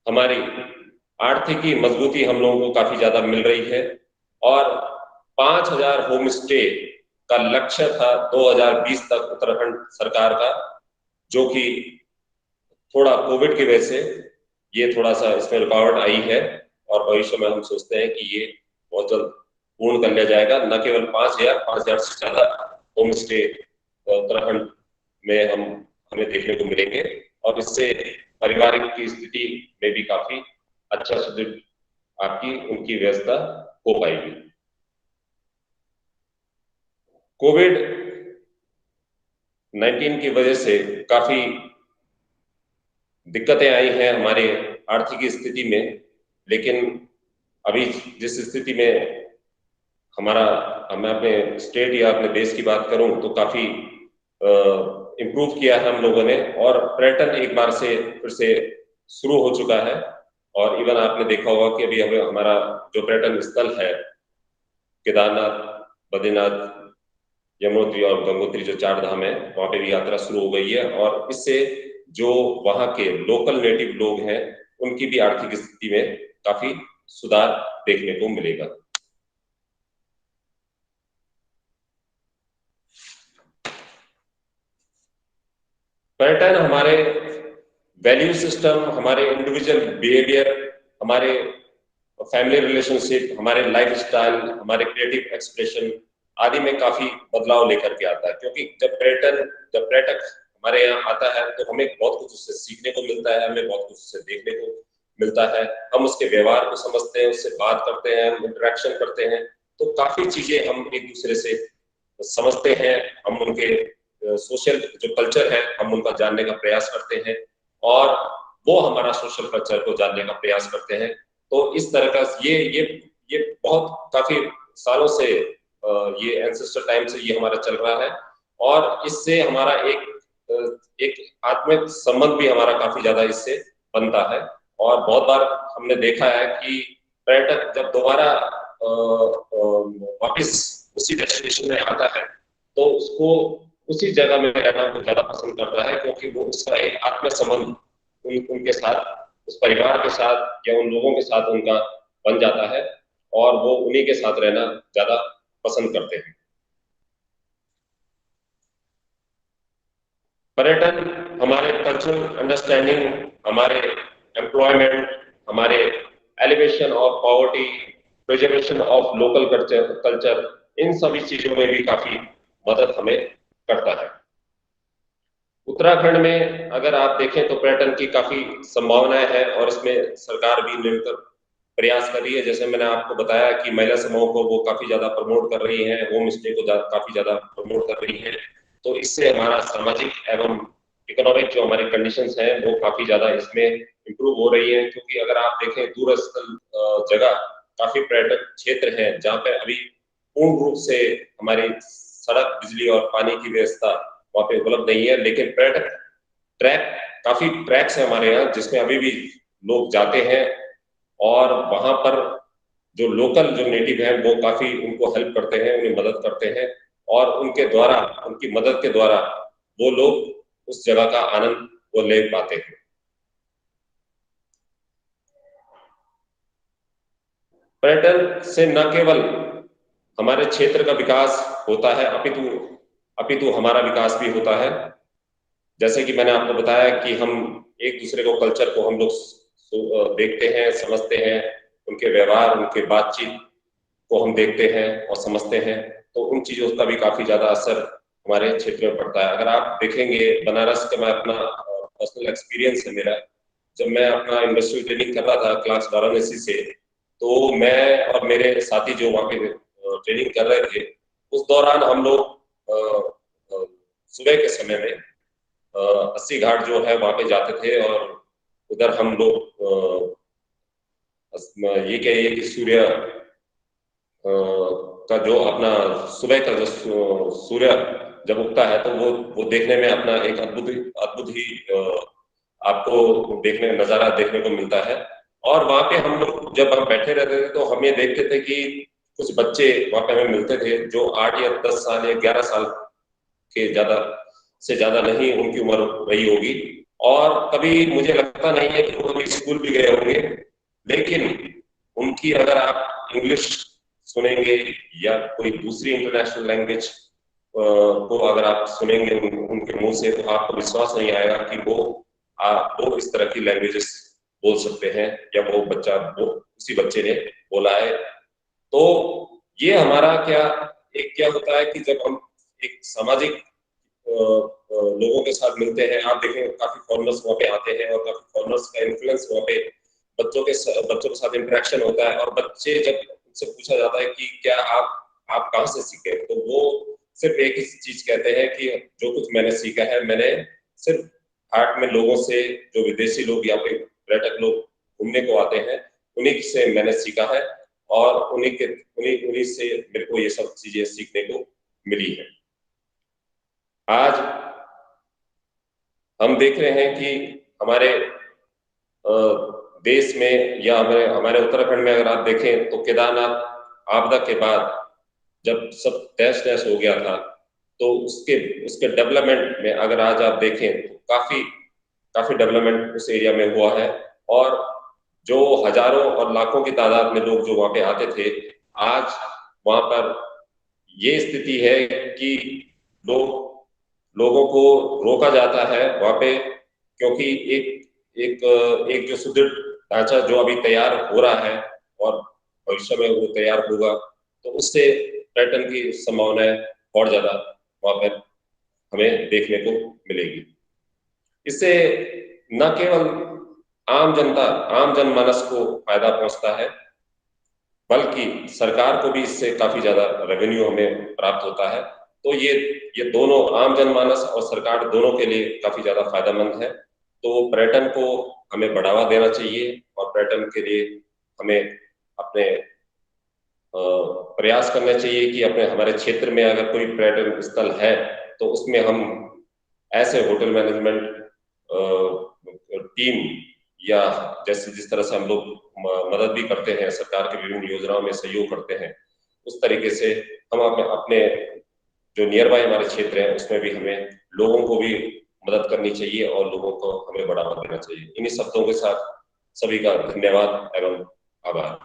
हमारी आर्थिकी मजबूती हम लोगों को काफी ज्यादा मिल रही है और 5000 होम स्टे का लक्ष्य था 2020 तक उत्तराखंड सरकार का, जो कि थोड़ा कोविड की वजह से ये थोड़ा सा इसमें रुकावट आई है और भविष्य में हम सोचते हैं कि ये बहुत जल्द पूर्ण कर लिया जाएगा। न केवल 5000 से ज्यादा होम स्टे उत्तराखंड में हमें देखने को मिलेंगे और इससे पारिवारिक की स्थिति में भी काफी अच्छा सुदृढ़ आपकी उनकी व्यवस्था हो पाएगी। कोविड 19 की वजह से काफी दिक्कतें आई हैं हमारे आर्थिक स्थिति में, लेकिन अभी जिस स्थिति में मैं अपने स्टेट या अपने देश की बात करूं तो काफी इम्प्रूव किया है हम लोगों ने और पर्यटन एक बार से फिर से शुरू हो चुका है। और इवन आपने देखा होगा कि अभी हमारा जो पर्यटन स्थल है केदारनाथ, बद्रीनाथ, यमुनोत्री और गंगोत्री जो 4 धाम है, वहां पे भी यात्रा शुरू हो गई है और इससे जो वहां के लोकल नेटिव लोग हैं उनकी भी आर्थिक स्थिति में काफी सुधार देखने को मिलेगा। पर्यटन हमारे वैल्यू सिस्टम, हमारे इंडिविजुअल बिहेवियर, हमारे फैमिली रिलेशनशिप, हमारे लाइफस्टाइल, हमारे क्रिएटिव एक्सप्रेशन आदि में काफी बदलाव लेकर के आता है, क्योंकि जब पर्यटक हमारे यहाँ आता है तो हमें बहुत कुछ उससे सीखने को मिलता है, हमें बहुत कुछ उससे देखने को मिलता है, हम उसके व्यवहार को समझते हैं, उससे बात करते हैं, हम इंटरेक्शन करते हैं, तो काफी चीजें हम एक दूसरे से समझते हैं, हम उनके सोशल जो कल्चर है हम उनका जानने का प्रयास करते हैं और वो हमारा सोशल कल्चर को जानने का प्रयास करते हैं। तो इस तरह का ये बहुत काफी सालों से ये एंसेस्टर टाइम से ये हमारा चल रहा है और इससे हमारा एक आत्मिक संबंध भी हमारा काफी ज्यादा इससे बनता है। और बहुत बार हमने देखा है कि पर्यटक जब दोबारा वापस उसी डेस्टिनेशन में आता है तो उसको उसी जगह में रहना वो ज्यादा पसंद करता है, क्योंकि वो उसका एक आत्मिक संबंध उनके साथ, उस परिवार के साथ या उन लोगों के साथ उनका बन जाता है और वो उन्हीं के साथ रहना ज्यादा पसंद करते हैं। पर्यटन हमारे कल्चरल अंडरस्टैंडिंग, हमारे एम्प्लॉयमेंट, हमारे elevation of poverty, preservation of local culture, इन सभी चीजों में भी काफी मदद हमें करता है। उत्तराखंड में अगर आप देखें तो पर्यटन की काफी संभावनाएं हैं और इसमें सरकार भी निरंतर प्रयास कर रही है। जैसे मैंने आपको बताया कि महिला समूह को वो काफी ज्यादा प्रमोट कर रही है, होम स्टे को काफी ज्यादा प्रमोट कर रही है, तो इससे हमारा सामाजिक एवं इकोनॉमिक जो हमारी कंडीशंस हैं वो काफी ज्यादा इसमें इम्प्रूव हो रही है। क्योंकि अगर आप देखें दूरस्थ जगह काफी पर्यटक क्षेत्र हैं जहाँ पे अभी पूर्ण रूप से हमारी सड़क, बिजली और पानी की व्यवस्था वहां पे उपलब्ध नहीं है, लेकिन पर्यटक काफी ट्रैक्स है हमारे यहाँ जिसमें अभी भी लोग जाते हैं और वहां पर जो लोकल जो नेटिव हैं वो काफी उनको हेल्प करते हैं, उन्हें मदद करते हैं और उनके द्वारा, उनकी मदद के द्वारा वो लोग उस जगह का आनंद वो ले पाते हैं। पर्यटन से न केवल हमारे क्षेत्र का विकास होता है अपितु हमारा विकास भी होता है। जैसे कि मैंने आपको बताया कि हम एक दूसरे को कल्चर को हम लोग देखते हैं, समझते हैं, उनके व्यवहार, उनके बातचीत को हम देखते हैं और समझते हैं, तो उन चीजों का भी काफी ज्यादा असर हमारे क्षेत्र में पड़ता है। अगर आप देखेंगे बनारस का, मैं अपना पर्सनल एक्सपीरियंस है मेरा, जब मैं अपना इंडस्ट्रियल ट्रेनिंग कर रहा था क्लास वाराणसी से, तो मैं और मेरे साथी जो वहाँ पे ट्रेनिंग कर रहे थे, उस दौरान हम लोग सुबह के समय में 80 घाट जो है वहां पे जाते थे और उधर हम लोग ये कहिए कि सूर्य का जो अपना सुबह का जो सूर्य जब उगता है तो वो देखने में अपना एक अद्भुत ही आपको नजारा देखने को मिलता है। और वहां पे हम लोग जब हम बैठे रहते थे तो हम ये देखते थे कि कुछ बच्चे वहां पे हमें मिलते थे जो 8 या 10 साल या 11 साल के ज्यादा नहीं उनकी उम्र रही होगी, और कभी मुझे लगता नहीं है कि वो कभी स्कूल भी गए होंगे, लेकिन उनकी अगर आप इंग्लिश सुनेंगे या कोई दूसरी इंटरनेशनल लैंग्वेज को अगर आप सुनेंगे उनके मुंह से, तो आपको विश्वास नहीं आएगा कि वो इस तरह की लैंग्वेजेस बोल सकते हैं या वो उसी बच्चे ने बोला है। तो ये हमारा क्या होता है कि जब हम एक सामाजिक लोगों के साथ मिलते हैं, आप देखें काफी फॉरेनर्स वहाँ पे आते हैं और काफी फॉरेनर्स का इन्फ्लुएंस वहाँ पे बच्चों के साथ इंटरेक्शन होता है, और बच्चे जब उनसे पूछा जाता है कि क्या आप कहाँ से सीखे, तो वो सिर्फ एक ही चीज कहते हैं कि जो कुछ मैंने सीखा है, मैंने सिर्फ हाट में लोगों से, जो विदेशी लोग यहाँ पे पर्यटक लोग घूमने को आते हैं, उन्हीं से मैंने सीखा है, और उन्हीं से मेरे को ये सब चीजें सीखने को मिली है। आज हम देख रहे हैं कि हमारे देश में या हमारे उत्तराखंड में अगर आप देखें तो केदारनाथ आपदा के बाद जब सब तहस नहस हो गया था, तो उसके डेवलपमेंट में अगर आज आप देखें तो काफी डेवलपमेंट उस एरिया में हुआ है, और जो हजारों और लाखों की तादाद में लोग जो वहां पे आते थे, आज वहां पर ये स्थिति है कि लोगों को रोका जाता है वहां पे, क्योंकि एक जो सुदृढ़ ढांचा जो अभी तैयार हो रहा है और भविष्य में वो तैयार होगा, तो उससे पर्यटन की संभावनाएं और ज्यादा वहां पर हमें देखने को मिलेगी। इससे न केवल आम जनमानस को फायदा पहुंचता है, बल्कि सरकार को भी इससे काफी ज्यादा रेवेन्यू हमें प्राप्त होता है। तो ये दोनों, आम जनमानस और सरकार दोनों के लिए काफी ज्यादा फायदेमंद है। तो पर्यटन को हमें बढ़ावा देना चाहिए, और पर्यटन के लिए हमें अपने प्रयास करने चाहिए कि हमारे क्षेत्र में अगर कोई पर्यटन स्थल है तो उसमें हम ऐसे होटल मैनेजमेंट टीम या जिस तरह से हम लोग मदद भी करते हैं, सरकार की विभिन्न योजनाओं में सहयोग करते हैं, उस तरीके से हम अपने जो नियर बाय हमारे क्षेत्र है उसमें भी हमें लोगों को भी मदद करनी चाहिए और लोगों को हमें बढ़ावा देना चाहिए। इन्हीं शब्दों के साथ सभी का धन्यवाद एवं आभार।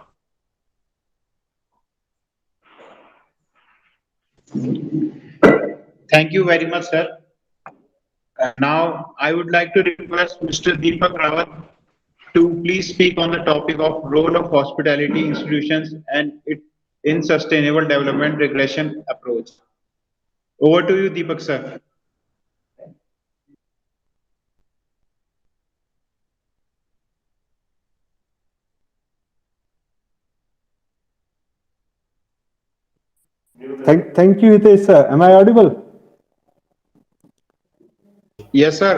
Thank you very much, sir. Now, I would like to request Mr. Deepak Rawat to please speak on the topic of role of hospitality institutions and it in sustainable development regression approach. Over to you, Deepak, sir. Thank you, Hitesh sir. Am I audible? Yes, sir.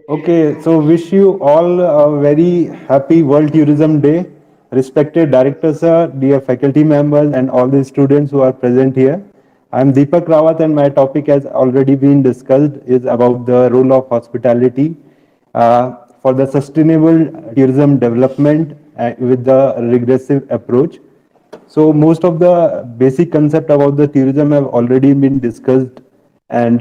Okay, so wish you all a very happy World Tourism Day. Respected director sir, dear faculty members and all the students who are present here. I am Deepak Rawat and my topic has already been discussed is about the role of hospitality for the sustainable tourism development with the regressive approach. So most of the basic concept about the tourism have already been discussed, and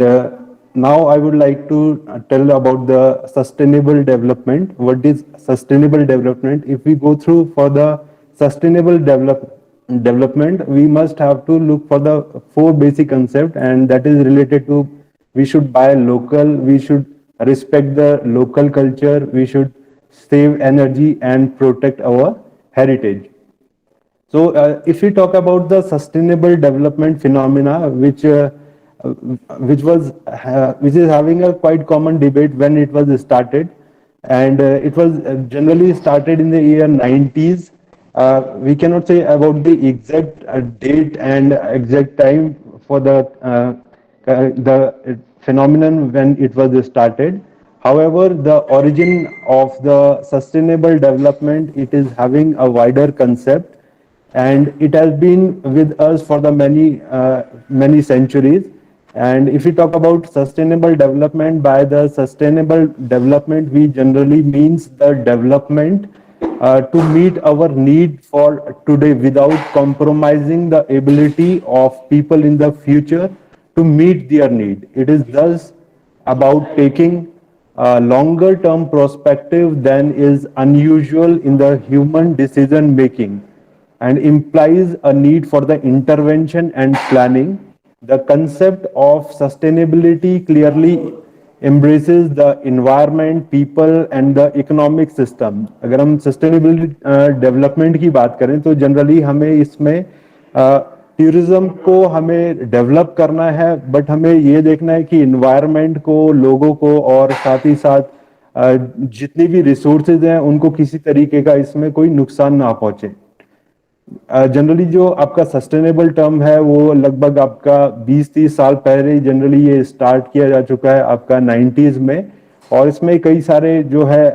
now I would like to tell about the sustainable development. What is sustainable development? If we go through for the sustainable development, we must have to look for the 4 basic concepts, and that is related to we should buy local, we should respect the local culture, we should save energy and protect our heritage. So if we talk about the sustainable development phenomena, which is having a quite common debate when it was started, and it was generally started in the year 90s. We cannot say about the exact date and exact time for the phenomenon when it was started. However, the origin of the sustainable development, it is having a wider concept, and it has been with us for the many centuries. And if we talk about sustainable development, by the sustainable development, we generally means the development to meet our need for today without compromising the ability of people in the future to meet their need. It is thus about taking a longer term perspective than is unusual in the human decision making and implies a need for the intervention and planning. The concept of sustainability clearly embraces the environment, people and the economic system. अगर हम sustainable development की बात करें तो generally हमें इसमें tourism को हमें डेवलप करना है, बट हमें ये देखना है कि इन्वायरमेंट को, लोगों को और साथ ही साथ जितनी भी रिसोर्सेज हैं उनको किसी तरीके का इसमें कोई नुकसान ना पहुंचे. जनरली जो आपका सस्टेनेबल टर्म है वो लगभग आपका 20-30 साल पहले जनरली ये स्टार्ट किया जा चुका है आपका 90s में, और इसमें कई सारे जो है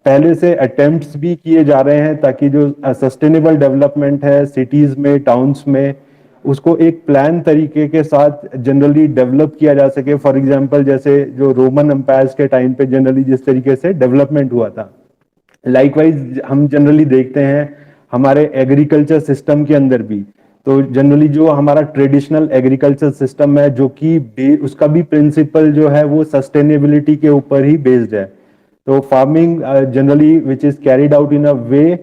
पहले से अटेम्प्ट्स भी किए जा रहे हैं ताकि जो सस्टेनेबल डेवलपमेंट है सिटीज में, टाउन्स में, उसको एक प्लान तरीके के साथ जनरली डेवलप किया जा सके. फॉर एग्जांपल जैसे जो रोमन एम्पायर्स के टाइम पे जनरली जिस तरीके से डेवलपमेंट हुआ था, लाइकवाइज हम जनरली देखते हैं हमारे एग्रीकल्चर सिस्टम के अंदर भी. तो जनरली जो हमारा ट्रेडिशनल एग्रीकल्चर सिस्टम है जो कि उसका भी प्रिंसिपल जो है वो सस्टेनेबिलिटी के ऊपर ही बेस्ड है. तो farming generally which is carried out in a way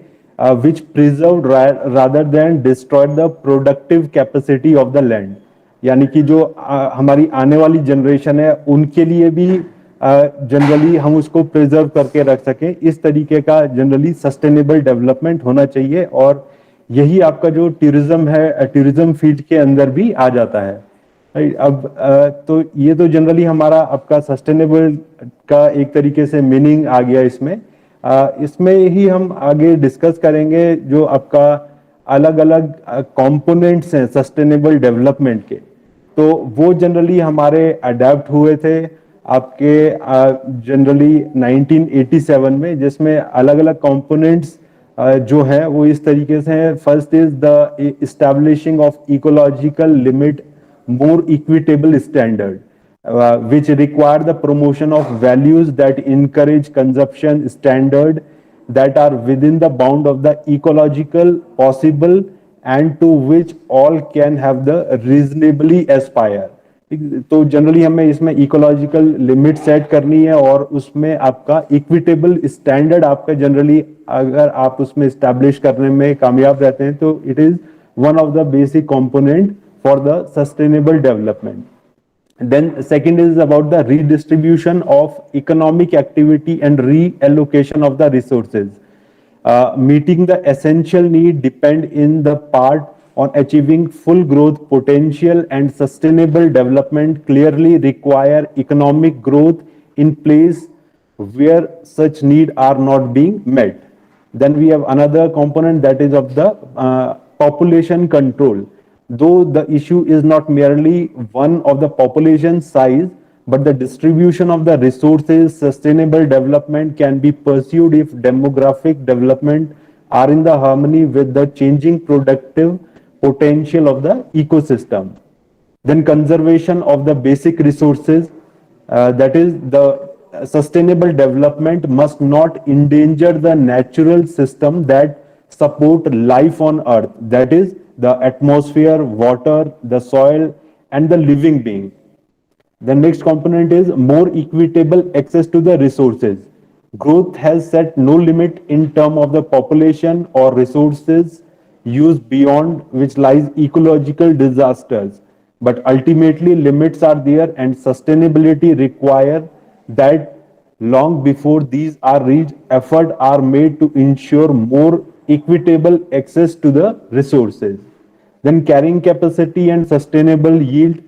which preserved rather than destroyed the productive capacity of the land. यानी कि जो हमारी आने वाली जनरेशन है उनके लिए भी जनरली हम उसको प्रिजर्व करके रख सकें, इस तरीके का जनरली सस्टेनेबल डेवलपमेंट होना चाहिए. और यही आपका जो टूरिज्म है, टूरिज्म फील्ड के अंदर भी आ जाता है. अब तो ये तो जनरली हमारा आपका सस्टेनेबल का एक तरीके से मीनिंग आ गया इसमें. इसमें ही हम आगे डिस्कस करेंगे जो आपका अलग अलग कंपोनेंट्स हैं सस्टेनेबल डेवलपमेंट के. तो वो जनरली हमारे अडेप्ट हुए थे आपके जनरली 1987 में, जिसमें अलग अलग कंपोनेंट्स जो हैं वो इस तरीके से हैं. First is the establishing of ecological limit more equitable standard which require the promotion of values that encourage consumption standard that are within the bound of the ecological possible and to which all can have the reasonably aspire. तो generally हमें इसमें ecological limit set करनी है और उसमें आपका equitable standard आपका generally अगर आप उसमें एस्टैब्लिश करने में कामयाब रहते हैं तो it is one of the basic component for the sustainable development. Then second is about the redistribution of economic activity and reallocation of the resources. Meeting the essential need depend in the part on achieving full growth potential, and sustainable development clearly require economic growth in place where such need are not being met. Then we have another component that is of the population control. Though the issue is not merely one of the population size, but the distribution of the resources, sustainable development can be pursued if demographic development are in the harmony with the changing productive potential of the ecosystem. Then conservation of the basic resources, that is the sustainable development must not endanger the natural system that support life on earth, that is the atmosphere, water, the soil, and the living being. The next component is more equitable access to the resources. Growth has set no limit in terms of the population or resources used, beyond which lies ecological disasters. But ultimately limits are there, and sustainability require that long before these are reached, efforts are made to ensure more equitable access to the resources. Then carrying capacity and sustainable yield.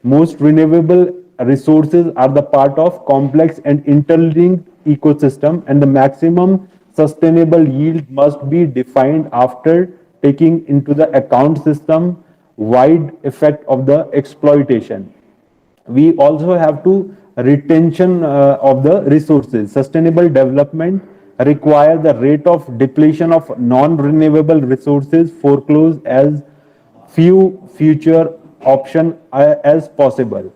Most renewable resources are the part of complex and interlinked ecosystem, and the maximum sustainable yield must be defined after taking into the account system wide effect of the exploitation. We also have to retention of the resources. Sustainable development require the rate of depletion of non-renewable resources foreclosed as few future option as possible.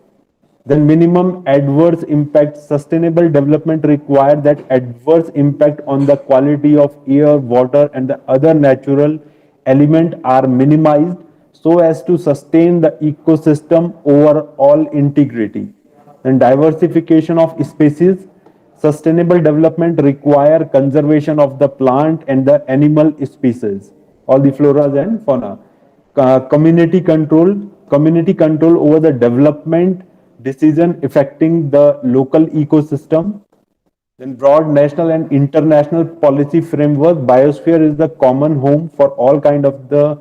Then minimum adverse impact. Sustainable development require that adverse impact on the quality of air, water, and the other natural element are minimized so as to sustain the ecosystem overall integrity. Then diversification of species. Sustainable development require conservation of the plant and the animal species, all the floras and fauna. Community control over the development decision affecting the local ecosystem. Then broad national and international policy framework. Biosphere is the common home for all kind of the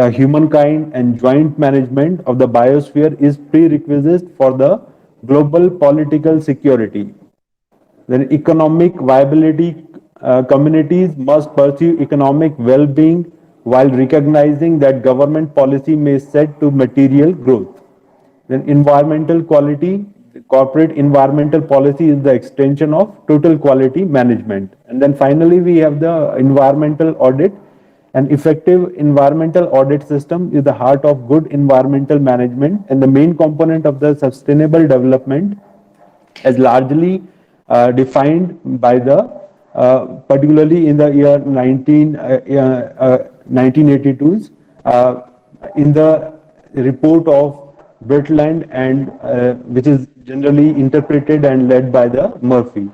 humankind, and joint management of the biosphere is prerequisite for the global political security. Then economic viability. Communities must pursue economic well-being while recognizing that government policy may set to material growth. Then environmental quality. Corporate environmental policy is the extension of total quality management. And then finally, we have the environmental audit. An effective environmental audit system is the heart of good environmental management and the main component of the sustainable development, as largely defined by the particularly in the year 1982's in the report of Brundtland, and which is generally interpreted and led by the Murphy.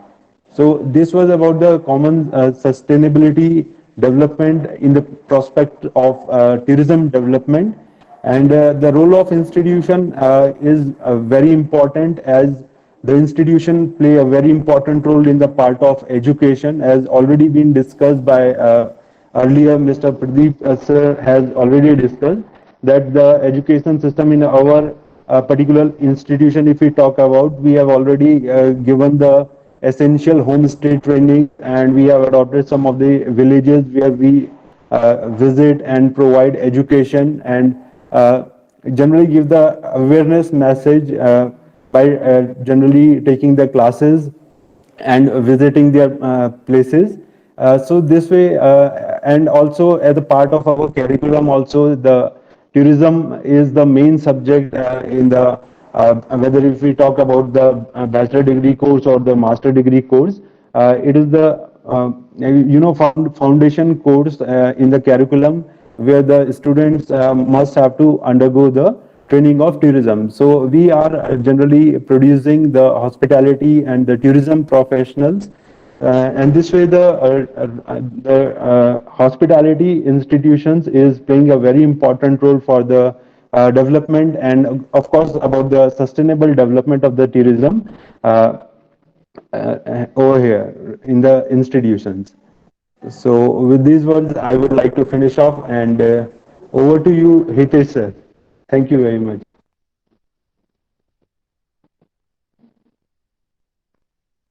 So this was about the common sustainability development in the prospect of tourism development, and the role of institution is very important, as the institution play a very important role in the part of education, as already been discussed by earlier Mr. Pradeep sir has already discussed that the education system in our particular institution, if we talk about, we have already given the essential homestay training, and we have adopted some of the villages where we visit and provide education, and generally give the awareness message by generally taking the classes and visiting their places. So this way, and also as a part of our curriculum, also the tourism is the main subject in the whether if we talk about the bachelor degree course or the master degree course, it is the foundation course in the curriculum where the students must have to undergo the training of tourism. So we are generally producing the hospitality and the tourism professionals, and this way the hospitality institutions is playing a very important role for the development, and of course about the sustainable development of the tourism over here in the institutions. So with these words, I would like to finish off, and over to you, Hitesh sir. Thank you very much.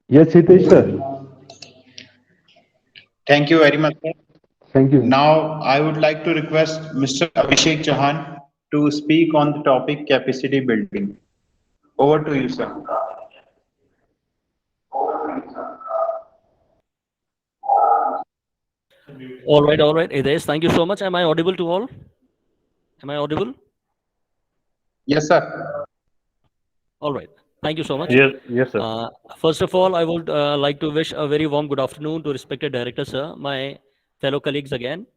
Yes, Hitesh sir. Thank you very much, sir. Thank you. Now, I would like to request Mr. Abhishek Chauhan to speak on the topic capacity building. Over to you, sir. All right, Hitesh, thank you so much. Am I audible to all? Am I audible? Yes, sir. All right. Thank you so much. Yes, sir. First of all, I would like to wish a very warm good afternoon to respected director, sir, my fellow colleagues again,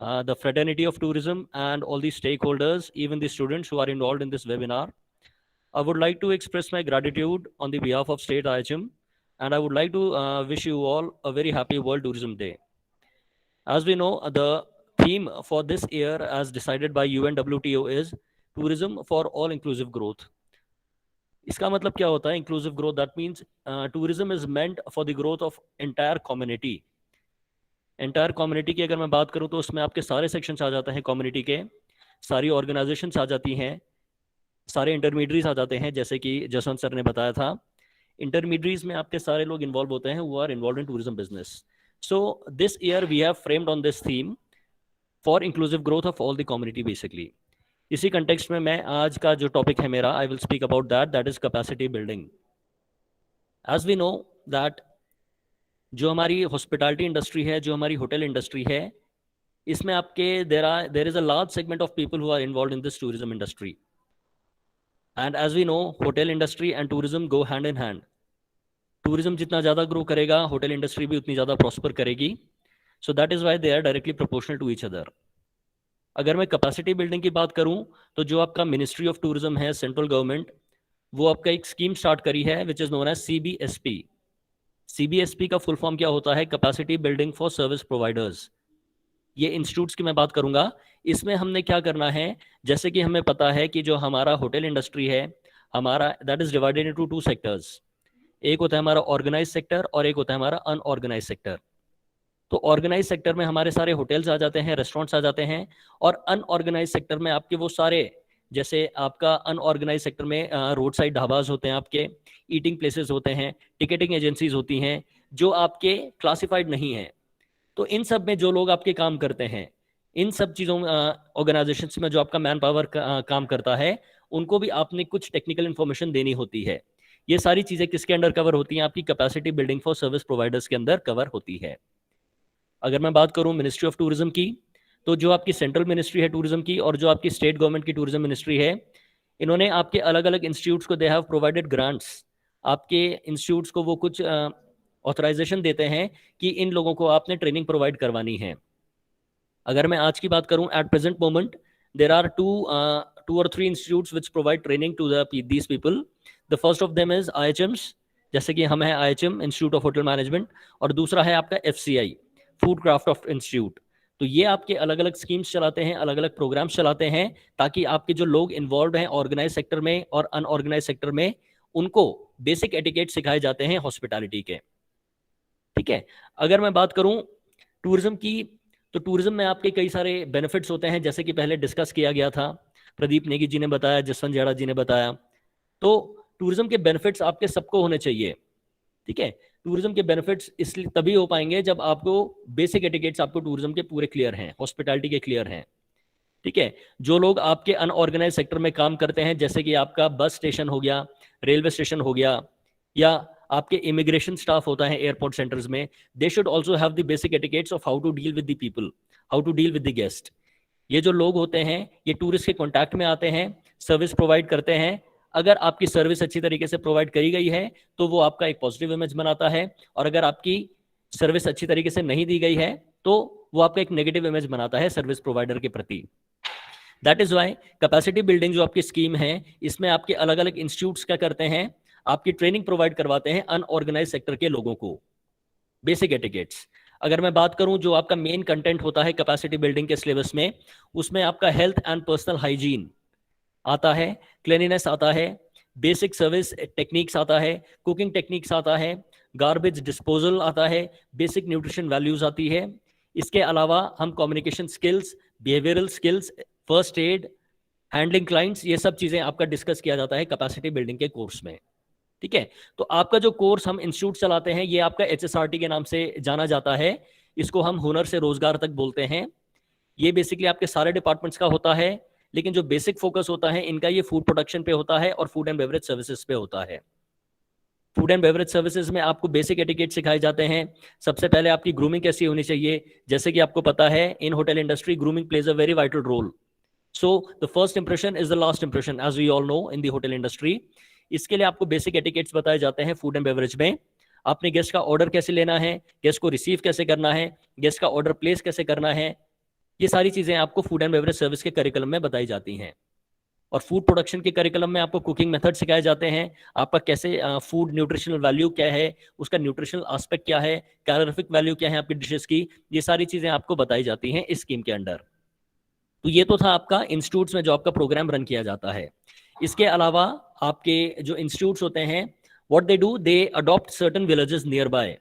the fraternity of tourism, and all the stakeholders, even the students who are involved in this webinar. I would like to express my gratitude on the behalf of State IHM, and I would like to wish you all a very happy World Tourism Day. As we know, the theme for this year, as decided by UNWTO, is tourism for all inclusive growth. इसका मतलब क्या होता है inclusive growth? That means tourism is meant for the growth of entire community. Entire community की अगर मैं बात करूं तो उसमें आपके सारे सेक्शंस आ जाते हैं कम्युनिटी के, सारी ऑर्गेनाइजेशंस आ जाती हैं, सारे इंटरमीडियरीज आ जाते हैं, जैसे कि जसवंत सर ने बताया था. इंटरमीडियरीज में आपके सारे लोग इन्वॉल्व होते हैं who are involve in tourism business. So this year we have framed on this theme for inclusive growth of all the community. Basically इसी कंटेक्स्ट में मैं आज का जो टॉपिक है मेरा, I will speak about that is capacity building. As we know that जो हमारी हॉस्पिटैलिटी इंडस्ट्री है, जो हमारी होटल इंडस्ट्री है, इसमें आपके there is a large segment of people who are involve in this tourism industry. And as we know hotel industry and tourism go hand in hand. Tourism जितना ज़्यादा grow करेगा, hotel industry भी उतनी ज़्यादा prosper करेगी. So that is why they are directly proportional to each other. अगर मैं capacity building की बात करूं, तो जो आपका मिनिस्ट्री ऑफ टूरिज्म है, सेंट्रल गवर्नमेंट, वो आपका एक स्कीम स्टार्ट करी है which is known as CBSP. CBSP का फुल फॉर्म क्या होता है? Capacity building for service providers. ये इंस्टीट्यूट्स की मैं बात करूंगा. इसमें हमने क्या करना है, जैसे कि हमें पता है कि जो हमारा होटल इंडस्ट्री है, हमारा that is divided into 2 sectors. एक होता है हमारा ऑर्गेनाइज सेक्टर और एक होता है हमारा अनऑर्गेनाइज सेक्टर. तो ऑर्गेनाइज सेक्टर में हमारे सारे होटल्स आ जाते हैं, रेस्टोरेंट्स आ जाते हैं. और अनऑर्गेनाइज सेक्टर में आपके वो सारे, जैसे आपका अनऑर्गेनाइज सेक्टर में रोड साइड ढाबाज होते हैं, आपके ईटिंग प्लेसेस होते हैं, टिकटिंग एजेंसीज होती हैं, जो आपके क्लासिफाइड नहीं है. तो इन सब में जो लोग आपके काम करते हैं, इन सब चीज़ों में ऑर्गेनाइजेशंस में जो आपका मैन पावर काम करता है, उनको भी आपने कुछ टेक्निकल इन्फॉर्मेशन देनी होती है. ये सारी चीज़ें किसके अंडर कवर होती हैं? आपकी capacity building for service providers के अंदर कवर होती है. अगर मैं बात करूं मिनिस्ट्री ऑफ टूरिज्म की, तो जो आपकी सेंट्रल मिनिस्ट्री है टूरिज्म की और जो आपकी स्टेट गवर्नमेंट की टूरिज्म मिनिस्ट्री है, इन्होंने आपके अलग अलग इंस्टीट्यूट्स को दे हैव प्रोवाइडेड ग्रांट्स. आपके इंस्टीट्यूट्स को वो कुछ ऑथराइजेशन देते हैं कि इन लोगों को आपने ट्रेनिंग प्रोवाइड करवानी है. अगर मैं आज की बात करूं, at present moment there are two or three institutes which provide training to these people. The first of them is IHMs, जैसे कि हम है IHM, institute of hotel management, और दूसरा है आपका FCI, food craft of institute. तो ये आपके अलग अलग स्कीम्स चलाते हैं, अलग अलग प्रोग्राम्स चलाते हैं, ताकि आपके जो लोग इन्वॉल्व हैं ऑर्गेनाइज सेक्टर में और अनऑर्गेनाइज सेक्टर में, उनको बेसिक एटिकेट सिखाए जाते हैं हॉस्पिटैलिटी के. ठीक है. अगर मैं बात करूं टूरिज्म की, तो टूरिज्म में आपके कई सारे बेनिफिट्स होते हैं, जैसे कि पहले डिस्कस किया गया था, प्रदीप नेगी जी ने बताया, जसवंत जेड़ा जी ने बताया. तो टूरिज्म के बेनिफिट्स आपके सबको होने चाहिए. ठीक है. टूरिज्म के बेनिफिट्स इसलिए तभी हो पाएंगे जब आपको बेसिक एटिकेट्स आपको टूरिज्म के पूरे क्लियर हैं, हॉस्पिटैलिटी के क्लियर हैं. ठीक है. जो लोग आपके अनऑर्गेनाइज सेक्टर में काम करते हैं, जैसे कि आपका बस स्टेशन हो गया, रेलवे स्टेशन हो गया, या आपके इमिग्रेशन स्टाफ होता है एयरपोर्ट सेंटर्स में, they should also have the basic etiquettes of how to deal with the people, how to deal with the guest. ये जो लोग होते हैं, ये टूरिस्ट के कॉन्टैक्ट में आते हैं, सर्विस प्रोवाइड करते हैं. अगर आपकी सर्विस अच्छी तरीके से प्रोवाइड करी गई है, तो वो आपका एक पॉजिटिव इमेज बनाता है, और अगर आपकी सर्विस अच्छी तरीके से नहीं दी गई है, तो वो आपका एक नेगेटिव इमेज बनाता है सर्विस प्रोवाइडर के प्रति. That is why capacity building जो आपकी स्कीम है, इसमें आपके अलग अलग इंस्टीट्यूट्स क्या करते हैं, आपकी ट्रेनिंग प्रोवाइड करवाते हैं अनऑर्गेनाइज सेक्टर के लोगों को, बेसिक एटिकेट्स. अगर मैं बात करूं, जो आपका मेन कंटेंट होता है कैपेसिटी बिल्डिंग के सिलेबस में, उसमें आपका हेल्थ एंड पर्सनल हाइजीन आता है, क्लीनिनेस आता है, बेसिक सर्विस टेक्निक्स आता है, कुकिंग टेक्निक्स आता है, गार्बेज डिस्पोजल आता है, बेसिक न्यूट्रिशन वैल्यूज आती है. इसके अलावा हम communication skills, behavioural skills, first aid, handling clients, ये सब चीज़ें आपका डिस्कस किया जाता है कैपेसिटी बिल्डिंग के कोर्स में. ठीक है. तो आपका जो कोर्स हम इंस्टीट्यूट चलाते हैं, ये आपका HSRT के नाम से जाना जाता है. इसको हम हुनर से रोजगार तक बोलते हैं. ये बेसिकली आपके सारे डिपार्टमेंट्स का होता है, लेकिन जो बेसिक फोकस होता है इनका, ये फूड प्रोडक्शन पे होता है और फूड एंड बेवरेज सर्विसेज पे होता है. फूड एंड बेवरेज सर्विसेज में आपको बेसिक एटिकेट सिखाए जाते हैं. सबसे पहले आपकी ग्रूमिंग कैसी होनी चाहिए, जैसे कि आपको पता है in hotel industry grooming plays a very vital role. So the first impression is the last impression, as we all know in the hotel industry. इसके लिए आपको बेसिक एटिकेट्स बताए जाते हैं फूड एंड बेवरेज में. आपने गेस्ट का order कैसे लेना है, गेस्ट को रिसीव कैसे करना है, गेस्ट का ऑर्डर प्लेस कैसे करना है, ये सारी चीजें आपको फूड एंड बेवरेज सर्विस के करिकुलम में बताई जाती हैं. और फूड प्रोडक्शन के करिकुलम में आपको कुकिंग मेथड सिखाए जाते हैं, आपका कैसे फूड न्यूट्रिशनल वैल्यू क्या है, उसका न्यूट्रिशनल एस्पेक्ट क्या है, कैलोरिफिक वैल्यू क्या है आपकी डिशेस की, ये सारी चीजें आपको बताई जाती हैं इस स्कीम के अंडर. तो ये तो था आपका इंस्टीट्यूट्स में जो आपका प्रोग्राम रन किया जाता है. इसके अलावा आपके जो इंस्टीट्यूट्स होते हैं, what they do, they adopt certain villages near by.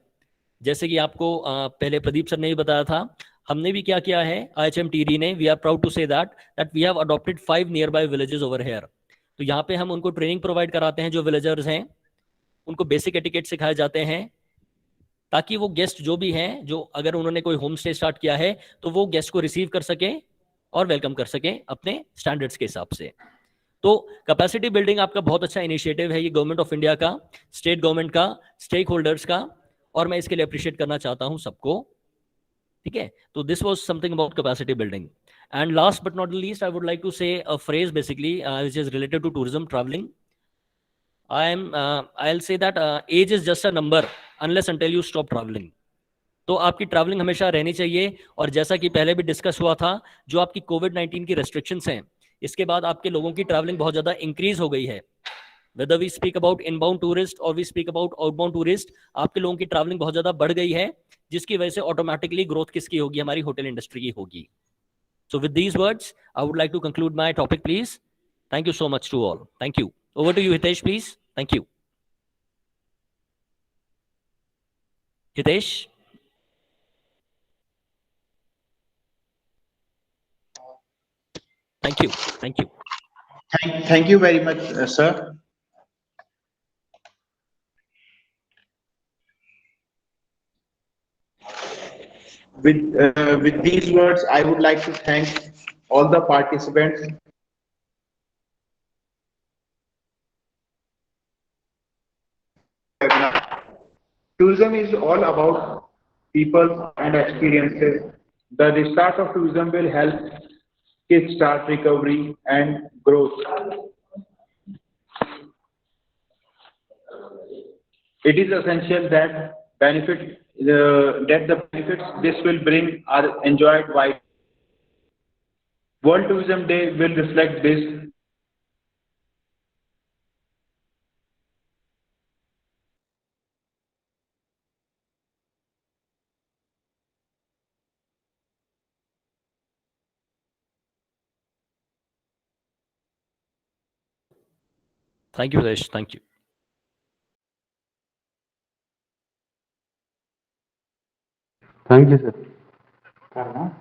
जैसे कि आपको पहले प्रदीप सर ने भी बताया था, हमने भी क्या किया है, IHM TD ने, we are proud to say that we have adopted 5 nearby villages over here. तो यहाँ पे हम उनको ट्रेनिंग प्रोवाइड कराते हैं, जो विलेजर्स हैं उनको बेसिक एटिकेट सिखाए जाते हैं, ताकि वो गेस्ट जो भी हैं, जो अगर उन्होंने कोई होम स्टे स्टार्ट किया है, तो वो गेस्ट को रिसीव कर सके और वेलकम कर सके अपने स्टैंडर्ड्स के हिसाब से. तो कैपेसिटी बिल्डिंग आपका बहुत अच्छा इनिशिएटिव है, ये गवर्नमेंट ऑफ इंडिया का, स्टेट गवर्नमेंट का, स्टेक होल्डर्स का, और मैं इसके लिए अप्रिशिएट करना चाहता हूं सबको. ठीक है. तो this was something about capacity building. And last but not the least, I would like to say a phrase basically which is related to tourism traveling. I'll say that age is just a number unless until you stop traveling. तो आपकी travelling हमेशा रहनी चाहिए, और जैसा कि पहले भी डिस्कस हुआ था, जो आपकी कोविड-19 की रेस्ट्रिक्शंस हैं, इसके बाद आपके लोगों की ट्रैवलिंग बहुत ज़्यादा इंक्रीज हो गई है. Whether we speak about inbound tourist or we speak about outbound tourist, आपके लोगों की ट्रैवलिंग बहुत ज़्यादा बढ़ गई है, जिसकी वजह से ऑटोमेटिकली ग्रोथ किसकी होगी? हमारी होटल इंडस्ट्री की होगी. So with these words, I would like to conclude my topic, please. Thank you so much to all. Thank you. Over to you, Hitesh, please. Thank you. Hitesh? Thank you. Thank you. Thank you very much, sir. With these words, I would like to thank all the participants. Tourism is all about people and experiences. The restart of tourism will help kickstart recovery and growth. It is essential that the benefits this will bring are enjoyed by World Tourism Day will reflect this. Thank you, Hitesh. Thank you. Thank you, sir.